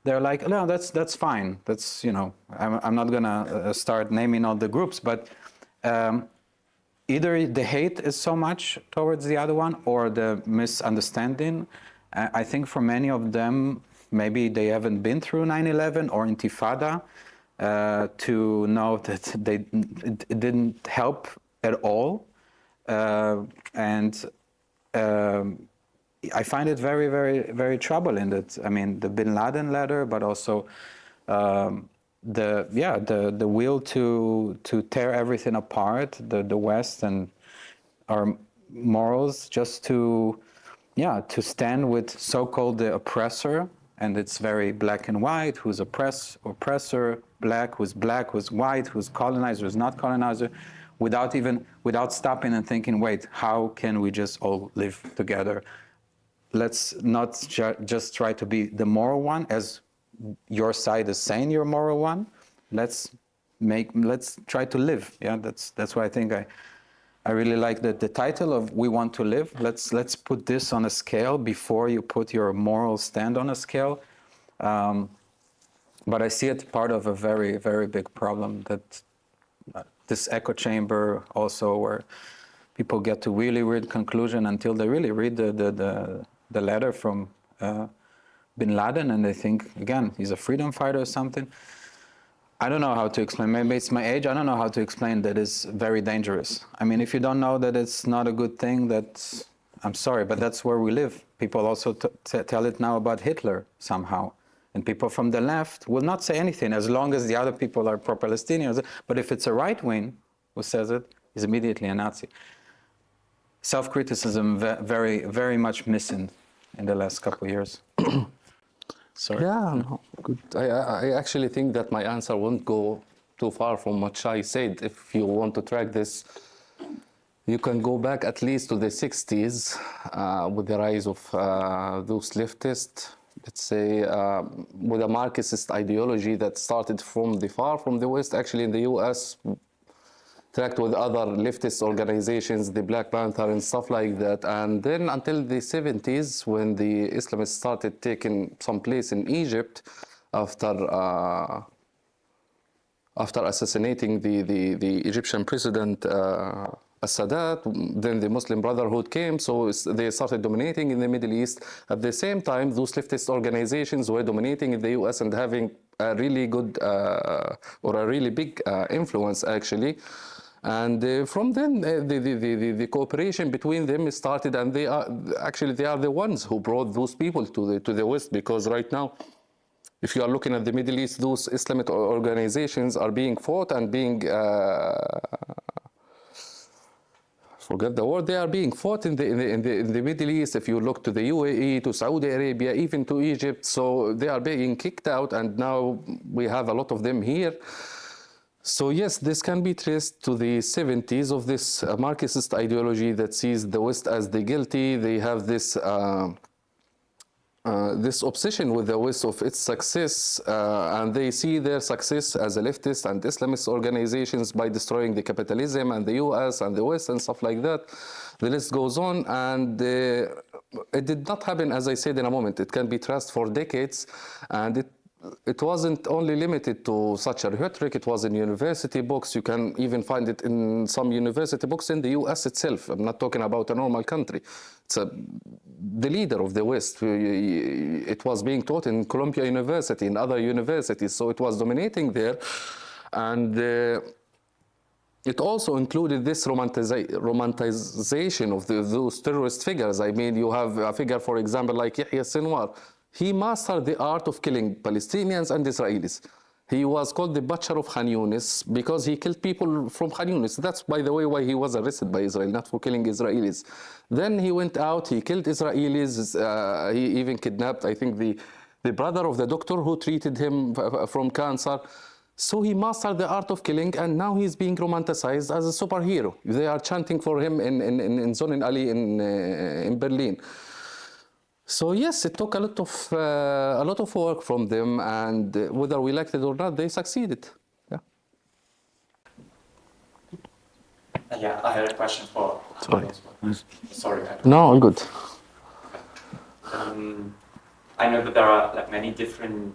they're like, no, that's fine. That's, I'm not gonna start naming all the groups, but either the hate is so much towards the other one, or the misunderstanding. I think for many of them, maybe they haven't been through 9/11 or Intifada, to know that it didn't help at all. And I find it very, very, very troubling that, I mean, the Bin Laden letter, but also the will to tear everything apart, the West and our morals, just to stand with so-called the oppressor. And it's very black and white, who's oppressor, black, who's white, who's colonizer, who's not colonizer, without stopping and thinking, wait, how can we just all live together? Let's not just try to be the moral one, as your side is saying you're a moral one. Let's try to live. Yeah, that's why I think I really like the title of "We Want to Live." Let's put this on a scale before you put your moral stand on a scale. But I see it part of a very, very big problem, that this echo chamber also, where people get to really weird conclusion until they really read the letter from Bin Laden, and they think, again, he's a freedom fighter or something. I don't know how to explain. Maybe it's my age. I don't know how to explain that it's very dangerous. I mean, if you don't know that it's not a good thing, I'm sorry, but that's where we live. People also tell it now about Hitler somehow. And people from the left will not say anything as long as the other people are pro-Palestinians. But if it's a right wing who says it, he's immediately a Nazi. Self-criticism very, very much missing in the last couple of years. Sorry. Yeah, no, good. I actually think that my answer won't go too far from what Shay said. If you want to track this, you can go back at least to the 60s with the rise of those leftists, let's say, with a Marxist ideology that started from the West, actually in the US, tracked with other leftist organizations, the Black Panther and stuff like that. And then until the 70s, when the Islamists started taking some place in Egypt after assassinating the Egyptian president Sadat. Then the Muslim Brotherhood came, so they started dominating in the Middle East. At the same time, those leftist organizations were dominating in the US and having a really good or a really big influence, actually. And from then, the cooperation between them started, and they are the ones who brought those people to the West, because right now, if you are looking at the Middle East, those Islamic organizations are being fought and being forget the word. They are being fought in the Middle East. If you look to the UAE, to Saudi Arabia, even to Egypt, so they are being kicked out, and now we have a lot of them here. So yes, this can be traced to the 70s of this Marxist ideology that sees the West as the guilty. They have this this obsession with the West of its success, and they see their success as a leftist and Islamist organizations by destroying the capitalism and the US and the West and stuff like that. The list goes on, and it did not happen, as I said, in a moment. It can be traced for decades, and it wasn't only limited to such a rhetoric. It was in university books. You can even find it in some university books in the US itself. I'm not talking about a normal country. It's the leader of the West. It was being taught in Columbia University, in other universities, so it was dominating there. And it also included this romanticization of those terrorist figures. I mean, you have a figure, for example, like Yahya Sinwar. He mastered the art of killing Palestinians and Israelis. He was called the butcher of Khan Yunis because he killed people from Khan Yunis. That's, by the way, why he was arrested by Israel, not for killing Israelis. Then he went out, he killed Israelis. He even kidnapped, I think, the brother of the doctor who treated him from cancer. So he mastered the art of killing, and now he's being romanticized as a superhero. They are chanting for him in Sonnenallee in Berlin. So yes, it took a lot of work from them, and whether we liked it or not, they succeeded. Yeah. Yeah, I had a question for. Sorry. No, all good. I know that there are like many different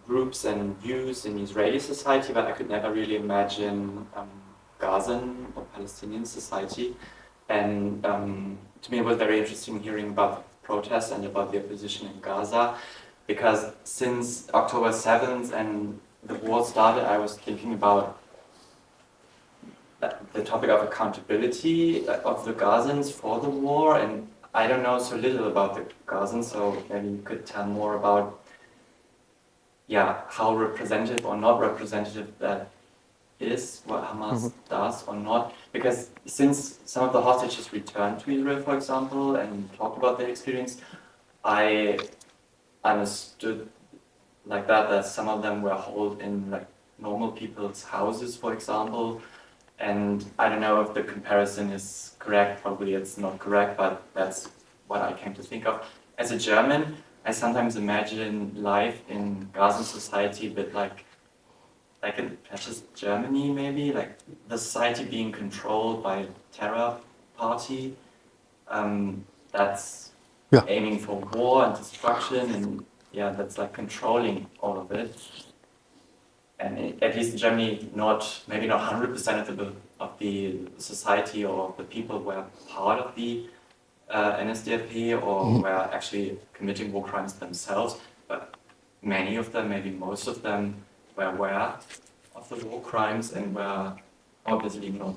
groups and views in Israeli society, but I could never really imagine Gazan or Palestinian society. And to me, it was very interesting hearing about protests and about the opposition in Gaza, because since October 7th and the war started, I was thinking about the topic of accountability of the Gazans for the war, and I don't know so little about the Gazans, so maybe you could tell more about how representative or not representative that is, what Hamas does or not, because since some of the hostages returned to Israel, for example, and talked about their experience, I understood like that some of them were held in like normal people's houses, for example, and I don't know if the comparison is correct, probably it's not correct, but that's what I came to think of. As a German, I sometimes imagine life in Gazan society a bit like in fascist Germany, maybe, like the society being controlled by a terror party that's aiming for war and destruction, and that's like controlling all of it. And at least in Germany, maybe not 100% of the society or the people were part of the NSDAP or were actually committing war crimes themselves, but many of them, maybe most of them, were aware of the war crimes and were obviously not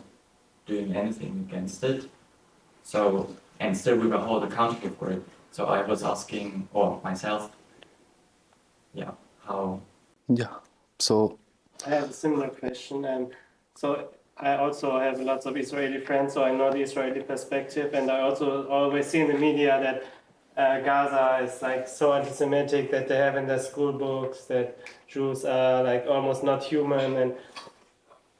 doing anything against it. So, and still we were held accountable for it. So I was asking, or myself, how? Yeah. So I have a similar question, and so I also have lots of Israeli friends, so I know the Israeli perspective, and I also always see in the media that Gaza is like so anti-Semitic that they have in their school books that Jews are like almost not human, and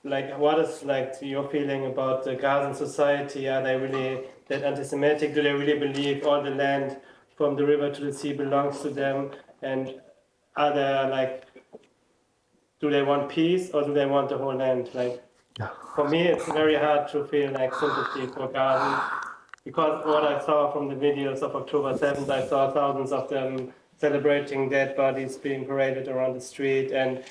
like what is like your feeling about the Gazan society? Are they really that anti-Semitic? Do they really believe all the land from the river to the sea belongs to them? And are there like, do they want peace or do they want the whole land? Like for me, it's very hard to feel like sympathy for Gazan. Because what I saw from the videos of October 7th, I saw thousands of them celebrating dead bodies being paraded around the street. And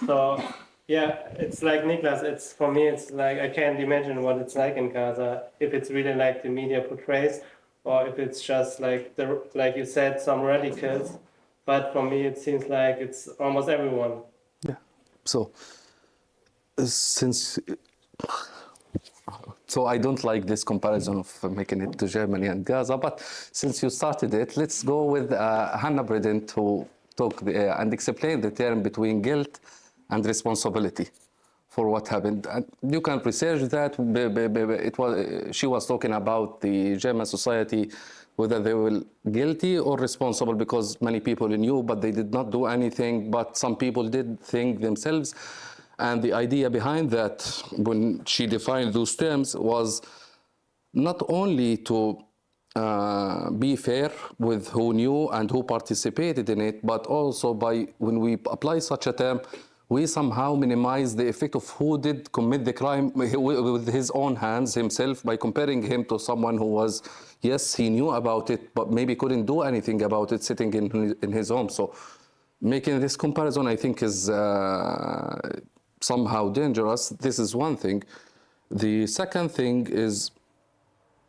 so Yeah, it's like Niklas. It's for me. It's like I can't imagine what it's like in Gaza. If it's really like the media portrays, or if it's just like like you said, some radicals. But for me, it seems like it's almost everyone. So, since so I don't like this comparison of making it to Germany and Gaza, but since you started it, let's go with Hannah Bredent, who talked and explained the term between guilt and responsibility for what happened. And you can research that. She was talking about the German society, whether they were guilty or responsible, because many people knew, but they did not do anything. But some people did think themselves. And the idea behind that, when she defined those terms, was not only to be fair with who knew and who participated in it, but also when we apply such a term, we somehow minimize the effect of who did commit the crime with his own hands himself, by comparing him to someone who was, yes, he knew about it, but maybe couldn't do anything about it sitting in his home. So making this comparison, I think, is somehow dangerous. This is one thing. The second thing is,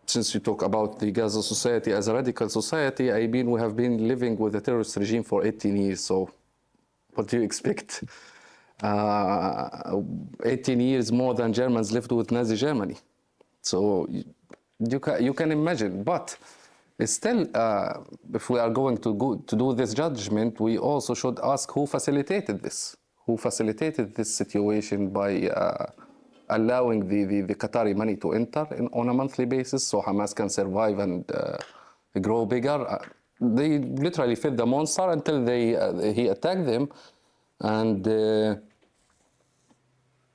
since you talk about the Gaza society as a radical society, I mean, we have been living with a terrorist regime for 18 years, so what do you expect? 18 years more than Germans lived with Nazi Germany. So you can imagine, but still, if we are going to do this judgment, we also should ask who facilitated this. Who facilitated this situation by allowing the Qatari money to enter on a monthly basis so Hamas can survive and grow bigger. They literally fed the monster until he attacked them, and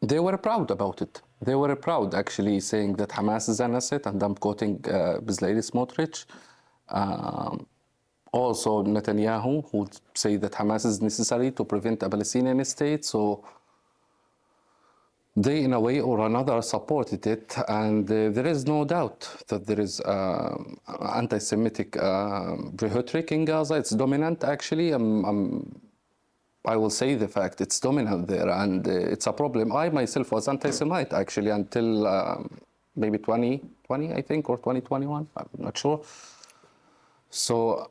they were proud about it. They were proud, actually, saying that Hamas is an asset, and I'm quoting Bezalel Smotrich. Also Netanyahu, who say that Hamas is necessary to prevent a Palestinian state. So they, in a way or another, supported it, and there is no doubt that there is anti-Semitic rhetoric in Gaza. It's dominant, actually. I will say the fact, it's dominant there, and it's a problem. I myself was anti-Semite, actually, until maybe 2020, I think, or 2021, I'm not sure. So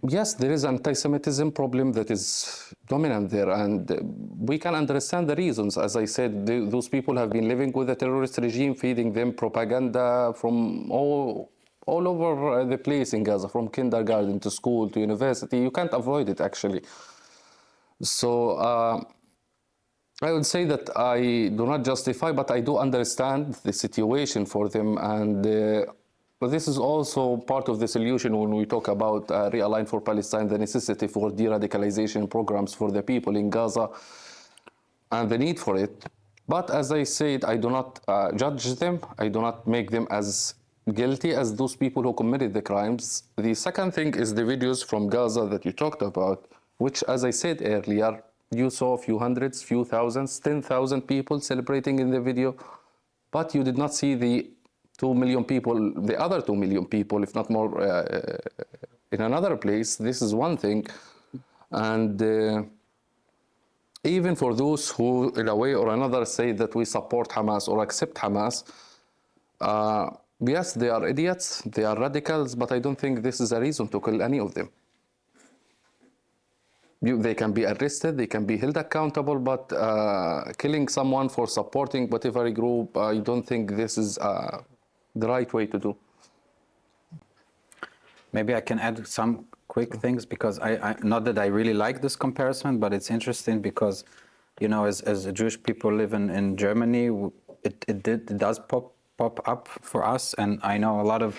yes, there is anti-Semitism problem that is dominant there, and we can understand the reasons. As I said, those people have been living with a terrorist regime, feeding them propaganda from all over the place in Gaza, from kindergarten to school to university. You can't avoid it, actually. So I would say that I do not justify, but I do understand the situation for them, and but this is also part of the solution when we talk about Realign for Palestine, the necessity for de-radicalization programs for the people in Gaza and the need for it. But as I said, I do not judge them. I do not make them as guilty as those people who committed the crimes. The second thing is the videos from Gaza that you talked about, which, as I said earlier, you saw a few hundreds, few thousands, 10,000 people celebrating in the video, but you did not see the 2 million people, the other 2 million people, if not more, in another place. This is one thing. And even for those who, in a way or another, say that we support Hamas or accept Hamas, yes, they are idiots, they are radicals, but I don't think this is a reason to kill any of them. They can be arrested, they can be held accountable, but killing someone for supporting whatever group, I don't think this is the right way to do. Maybe I can add some quick things, because I not that I really like this comparison, but it's interesting because, you know, as Jewish people living in Germany, it does pop up for us, and I know a lot of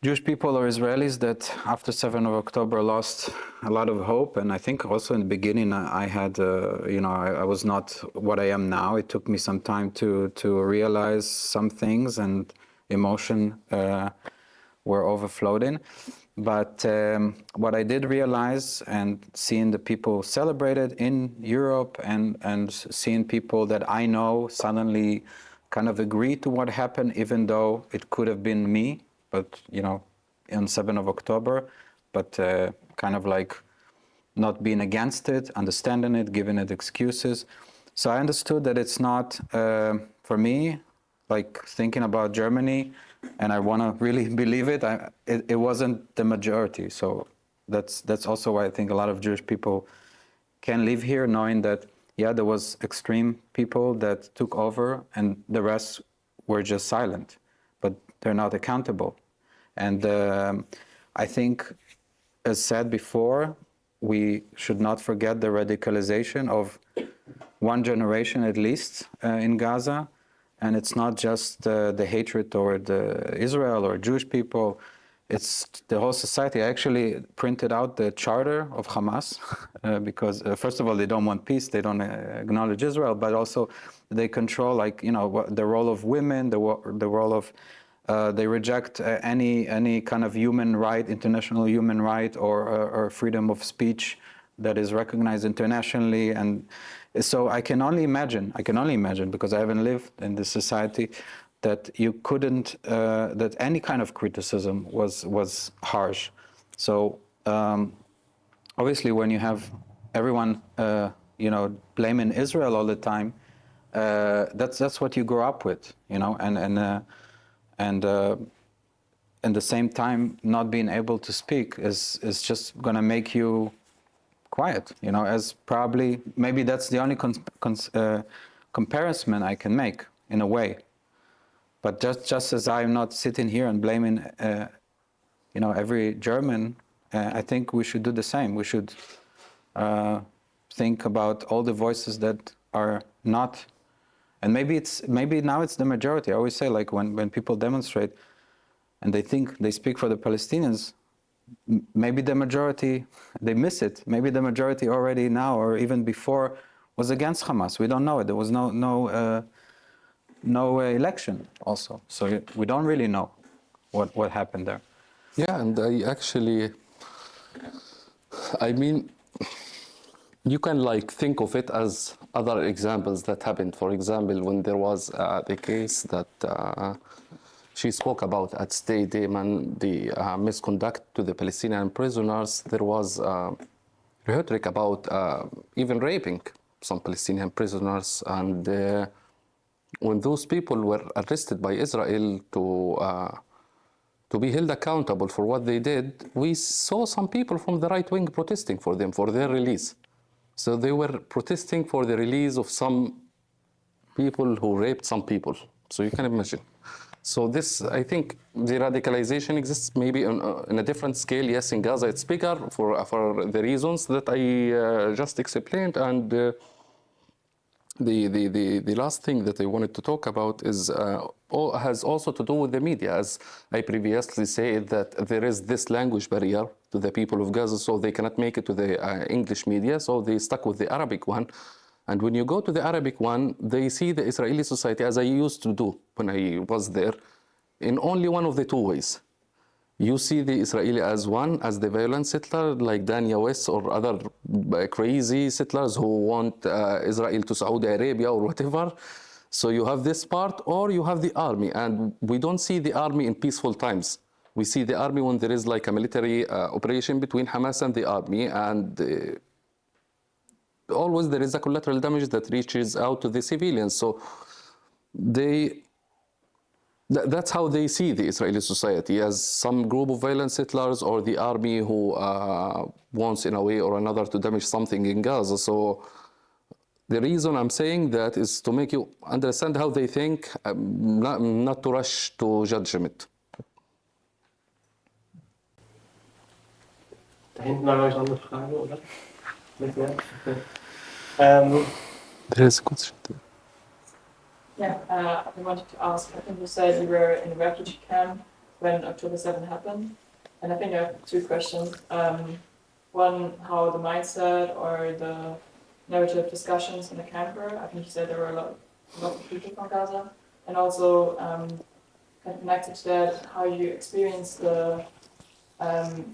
Jewish people or Israelis that after 7th of October lost a lot of hope. And I think also in the beginning I had, you know, I was not what I am now. It took me some time to realize some things, and emotion were overflowing. But what I did realize, and seeing the people celebrated in Europe, and seeing people that I know suddenly kind of agree to what happened, even though it could have been me, but, you know, on 7th of October, but kind of like not being against it, understanding it, giving it excuses. So I understood that it's not, for me, like thinking about Germany, and I want to really believe it, it wasn't the majority. So that's also why I think a lot of Jewish people can live here knowing that, yeah, there was extreme people that took over and the rest were just silent, but they're not accountable. And I think, as said before, we should not forget the radicalization of one generation at least in Gaza. And it's not just the hatred toward Israel or Jewish people, it's the whole society. I actually printed out the charter of Hamas because first of all, they don't want peace, they don't acknowledge Israel, but also they control, like, you know, the role of women, the role of, they reject any kind of human right, international human right, or freedom of speech that is recognized internationally. And so I can only imagine, because I haven't lived in this society, that you couldn't, that any kind of criticism was harsh. So obviously when you have everyone, you know, blaming Israel all the time, that's what you grow up with, you know, and at the same time, not being able to speak is just going to make you quiet, you know, as probably, maybe that's the only comparison I can make in a way. But just as I'm not sitting here and blaming, you know, every German, I think we should do the same. We should think about all the voices that are not, and maybe now it's the majority. I always say, like, when people demonstrate and they think they speak for the Palestinians, maybe the majority, they miss it. Maybe the majority already now, or even before, was against Hamas. We don't know it. There was no election also. So we don't really know what happened there. Yeah, and I mean, you can like think of it as other examples that happened. For example, when there was the case that she spoke about at Stadium and the misconduct to the Palestinian prisoners, there was rhetoric about even raping some Palestinian prisoners. And when those people were arrested by Israel to be held accountable for what they did, we saw some people from the right wing protesting for them, for their release. So they were protesting for the release of some people who raped some people. So you can imagine. So this, I think, the radicalization exists maybe in a different scale. Yes, in Gaza it's bigger for the reasons that I just explained. And the last thing that I wanted to talk about is has also to do with the media. As I previously said, that there is this language barrier to the people of Gaza, so they cannot make it to the English media, so they stuck with the Arabic one. And when you go to the Arabic one, they see the Israeli society, as I used to do when I was there, in only one of the two ways. You see the Israeli as the violent settler, like Dania West or other crazy settlers who want Israel to Saudi Arabia or whatever. So you have this part, or you have the army. And we don't see the army in peaceful times. We see the army when there is like a military operation between Hamas and the army, and always there is a collateral damage that reaches out to the civilians. So that's how they see the Israeli society, as some group of violent settlers, or the army who wants in a way or another to damage something in Gaza. So the reason I'm saying that is to make you understand how they think, not to rush to judgment. Da hinten war, glaube ich, noch eine Frage, oder? Nicht mehr? Okay. There is a question. Yeah, I wanted to ask, I think you said you were in a refugee camp when October 7 happened, and I think I have two questions. One, how the mindset or the narrative discussions in the camp were. I think you said there were a lot of people from Gaza, and also kind of connected to that, how you experienced the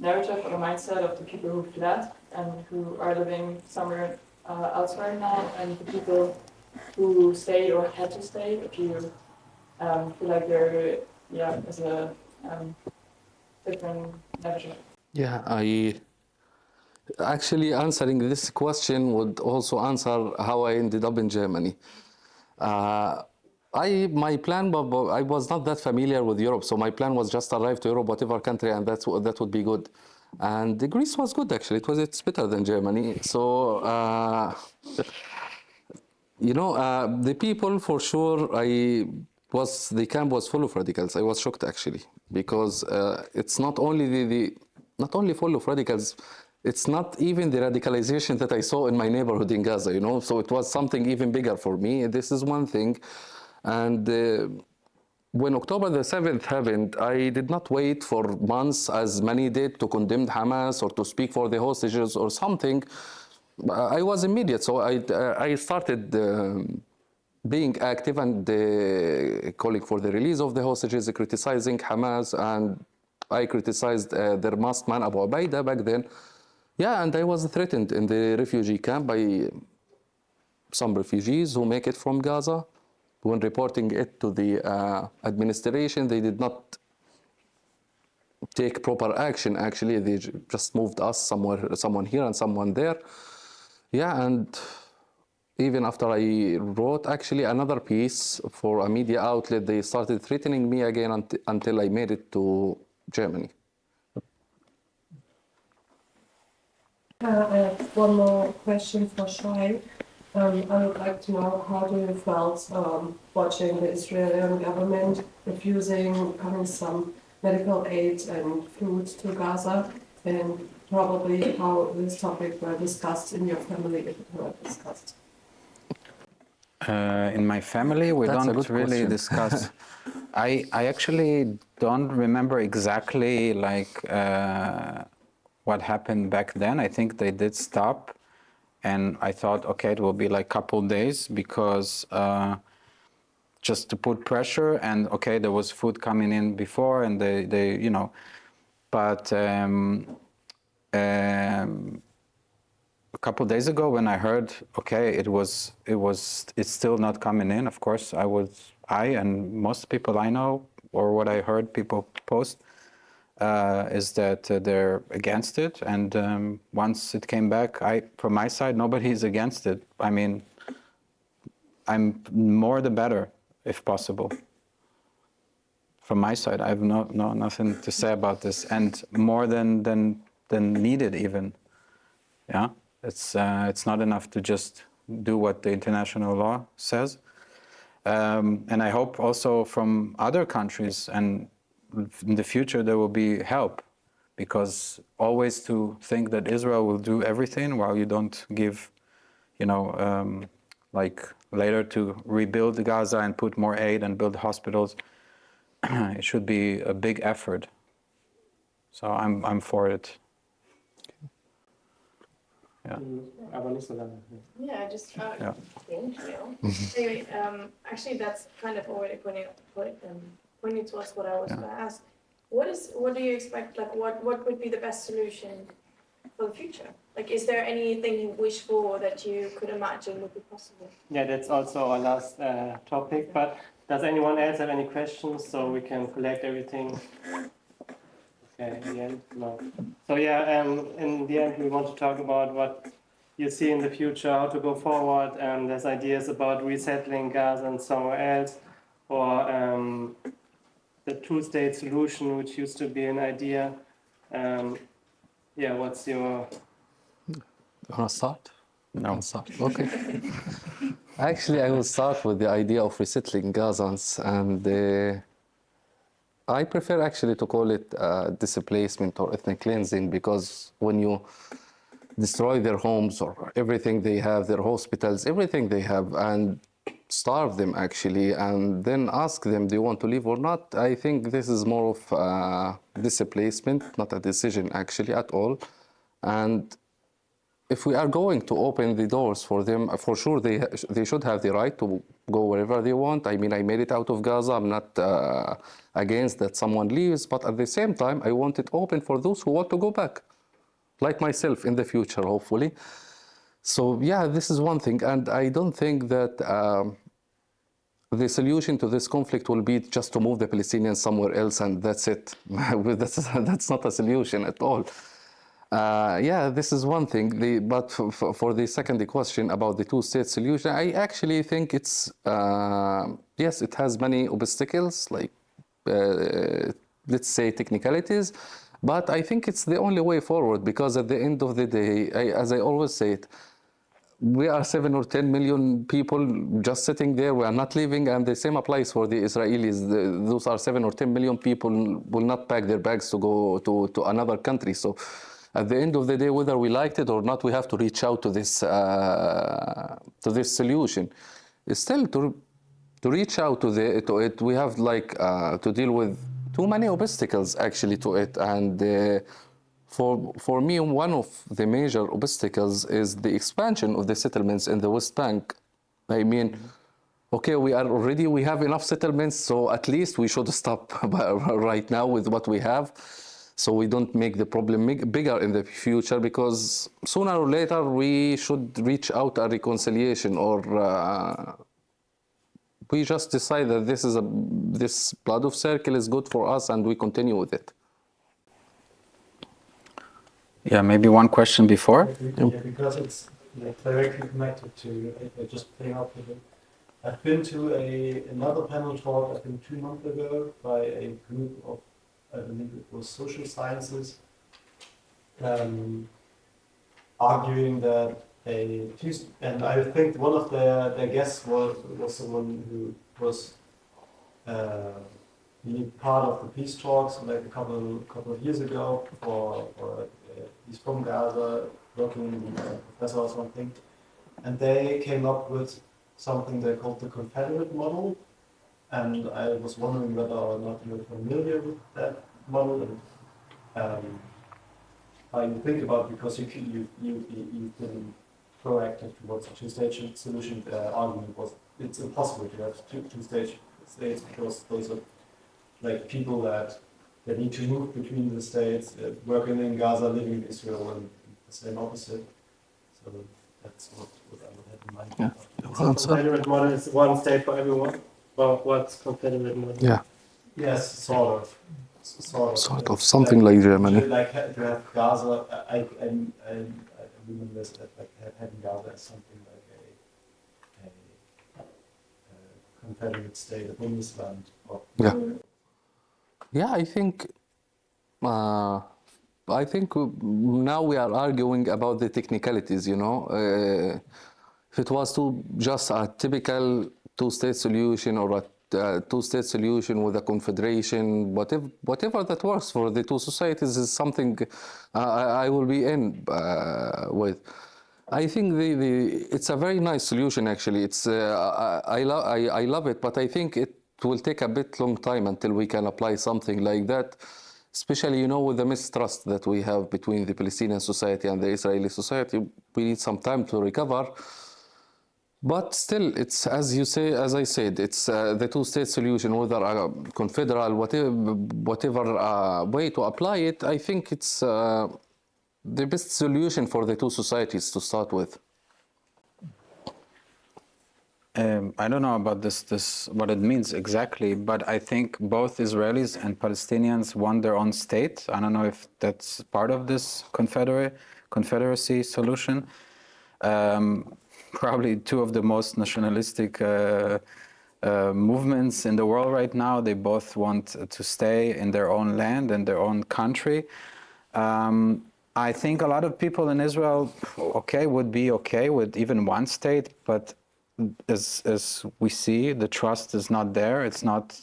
narrative or the mindset of the people who fled and who are living somewhere elsewhere now, and the people who stayed or had to stay, if you feel like there, is a different narrative. Yeah, Actually, answering this question would also answer how I ended up in Germany. My plan, I was not that familiar with Europe, so my plan was just arrive to Europe, whatever country, and that would be good. And Greece was good actually. It's better than Germany. So the people for sure. The camp was full of radicals. I was shocked actually because it's not only not only full of radicals. It's not even the radicalization that I saw in my neighborhood in Gaza, So it was something even bigger for me. This is one thing. And when October the 7th happened, I did not wait for months, as many did, to condemn Hamas or to speak for the hostages or something. I was immediate, so I started being active and calling for the release of the hostages, criticizing Hamas, and I criticized their masked man Abu Ubaida back then. Yeah, and I was threatened in the refugee camp by some refugees who make it from Gaza. When reporting it to the administration, they did not take proper action. Actually, they just moved us someone here and someone there. Yeah, and even after I wrote actually another piece for a media outlet, they started threatening me again until I made it to Germany. I have one more question for Shay. I would like to know how do you felt watching the Israeli government refusing some medical aid and food to Gaza, and probably how this topic were discussed in your family, if it were discussed. In my family, we That's don't really discuss. I actually don't remember exactly what happened back then. I think they did stop, and I thought, okay, it will be like couple days because just to put pressure, and okay, there was food coming in before, and they but a couple of days ago when I heard, okay, it's still not coming in. Of course, I and most people I know, or what I heard people post, is that they're against it. And once it came back, from my side, nobody is against it. I mean, I'm more the better, if possible. From my side, I have nothing to say about this, and more than needed even. Yeah, it's not enough to just do what the international law says. And I hope also from other countries, and in the future there will be help, because always to think that Israel will do everything while you don't give, like later to rebuild Gaza and put more aid and build hospitals, it should be a big effort. So I'm for it. Yeah. Yeah, just Yeah. thank you. Anyway, actually, that's kind of already pointing towards what I was going to ask. What do you expect? Like, what would be the best solution for the future? Like, is there anything you wish for that you could imagine would be possible? Yeah, that's also our last topic. But does anyone else have any questions so we can collect everything? Okay, in the end, no. So yeah, in the end, we want to talk about what you see in the future, how to go forward. There's ideas about resettling Gaza and somewhere else, or the two-state solution, which used to be an idea. Yeah, what's your... You want to start? No. I'll start. Okay. Actually, I will start with the idea of resettling Gazans, and I prefer actually to call it displacement or ethnic cleansing, because when you destroy their homes or everything they have, their hospitals, everything they have, and starve them actually, and then ask them, do you want to leave or not? I think this is more of displacement, not a decision actually at all. And if we are going to open the doors for them, for sure they should have the right to go wherever they want. I mean, I made it out of Gaza. I'm not against that someone leaves, but at the same time, I want it open for those who want to go back, like myself in the future, hopefully. So yeah, this is one thing. And I don't think that the solution to this conflict will be just to move the Palestinians somewhere else and that's it. That's not a solution at all. Yeah, this is one thing. But for the second question about the two-state solution, I actually think it's yes, it has many obstacles, like let's say technicalities, but I think it's the only way forward because at the end of the day, as I always say it, we are 7 or 10 million people just sitting there. We are not leaving, and the same applies for the Israelis. Those are 7 or 10 million people will not pack their bags to go to another country. So, at the end of the day, whether we liked it or not, we have to reach out to this solution. Still, to reach out to it, we have like to deal with too many obstacles actually to it, and. For me, one of the major obstacles is the expansion of the settlements in the West Bank. I mean, okay, we have enough settlements, so at least we should stop right now with what we have, so we don't make the problem bigger in the future, because sooner or later we should reach out a reconciliation, or we just decide that this blood of circle is good for us and we continue with it. Yeah, maybe one question before. Yeah, because it's like directly connected to, just playing up with it. I've been to another panel talk, I think 2 months ago, by a group of, I believe it was social sciences, arguing that and I think one of their guests was someone who was part of the peace talks like a couple of years ago he's from Gaza, working in the professor or something, and they came up with something they called the Confederate model, and I was wondering whether or not you're familiar with that model, and how you think about it, because you've been proactive towards a two-state solution. Argument was it's impossible to have two-state states because those are like people that need to move between the states, working in Gaza, living in Israel, and the same opposite. So that's what I would have in mind. Yeah. So Confederate model is one state for everyone. Well, what's Confederate model? Yeah. Yes, sort of. Sort of something like Germany. Like to have Gaza, I remember this, that like having Gaza as something like a Confederate state, a Bundesland. Yeah. Yeah, I think now we are arguing about the technicalities, you know. If it was just a typical two-state solution, or a two-state solution with a confederation, whatever that works for the two societies is something I will be in with. I think it's a very nice solution actually. It's I love it, but I think it will take a bit long time until we can apply something like that, especially, you know, with the mistrust that we have between the Palestinian society and the Israeli society. We need some time to recover. But still, it's, as I said, it's the two-state solution, whether a confederal, whatever way to apply it. I think it's the best solution for the two societies to start with. I don't know about this what it means exactly, but I think both Israelis and Palestinians want their own state. I don't know if that's part of this confederacy solution. Probably two of the most nationalistic movements in the world right now. They both want to stay in their own land and their own country. I think a lot of people in Israel, would be okay with even one state, but as we see, the trust is not there. It's not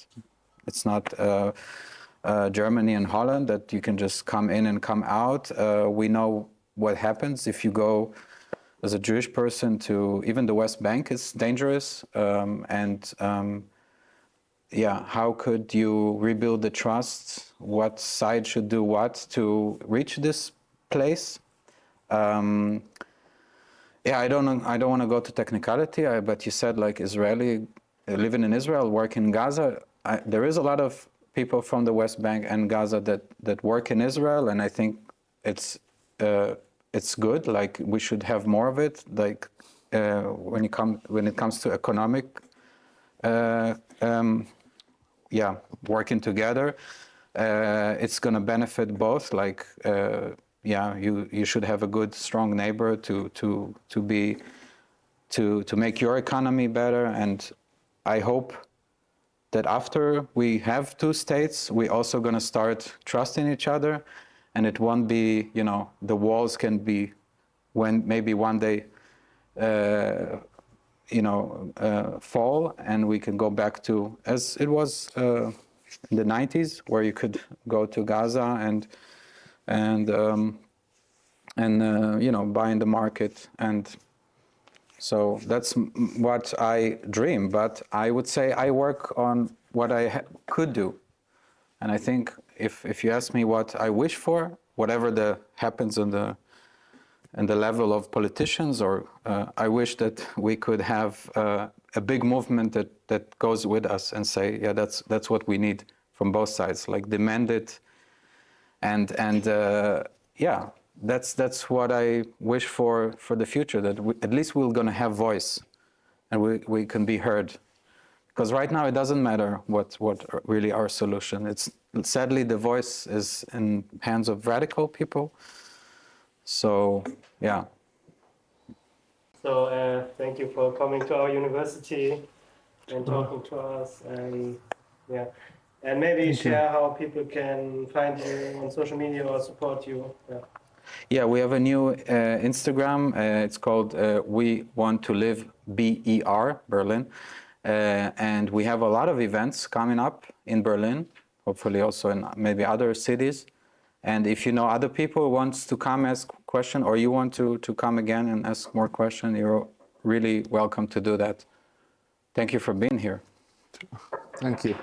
Germany and Holland that you can just come in and come out. We know what happens if you go as a Jewish person to even the West Bank is dangerous. How could you rebuild the trust? What side should do what to reach this place? I don't want to go to technicality, but you said like Israeli living in Israel, work in Gaza. There is a lot of people from the West Bank and Gaza that work in Israel, and I think it's good. Like we should have more of it. Like when it comes to economic, working together, it's going to benefit both. Like yeah, you should have a good, strong neighbor to make your economy better. And I hope that after we have two states, we're also going to start trusting each other, and it won't be, you know, the walls can be, when maybe one day, fall, and we can go back to as it was in the 90s, where you could go to Gaza and buy in the market. And so that's what I dream. But I would say I work on what I could do. And I think if you ask me what I wish for, whatever happens in the level of politicians, or I wish that we could have a big movement that goes with us and say, yeah, that's what we need from both sides, like demand it, and yeah, that's what I wish for the future. That at least we're going to have voice, and we can be heard. Because right now it doesn't matter what really our solution. It's sadly the voice is in hands of radical people. So yeah. So thank you for coming to our university and talking to us, and yeah, and maybe share how people can find you on social media or support you. Yeah, we have a new Instagram. It's called We Want to Live BER, Berlin. And we have a lot of events coming up in Berlin, hopefully also in maybe other cities. And if you know other people who wants to come ask question, or you want to come again and ask more questions, you're really welcome to do that. Thank you for being here. Thank you.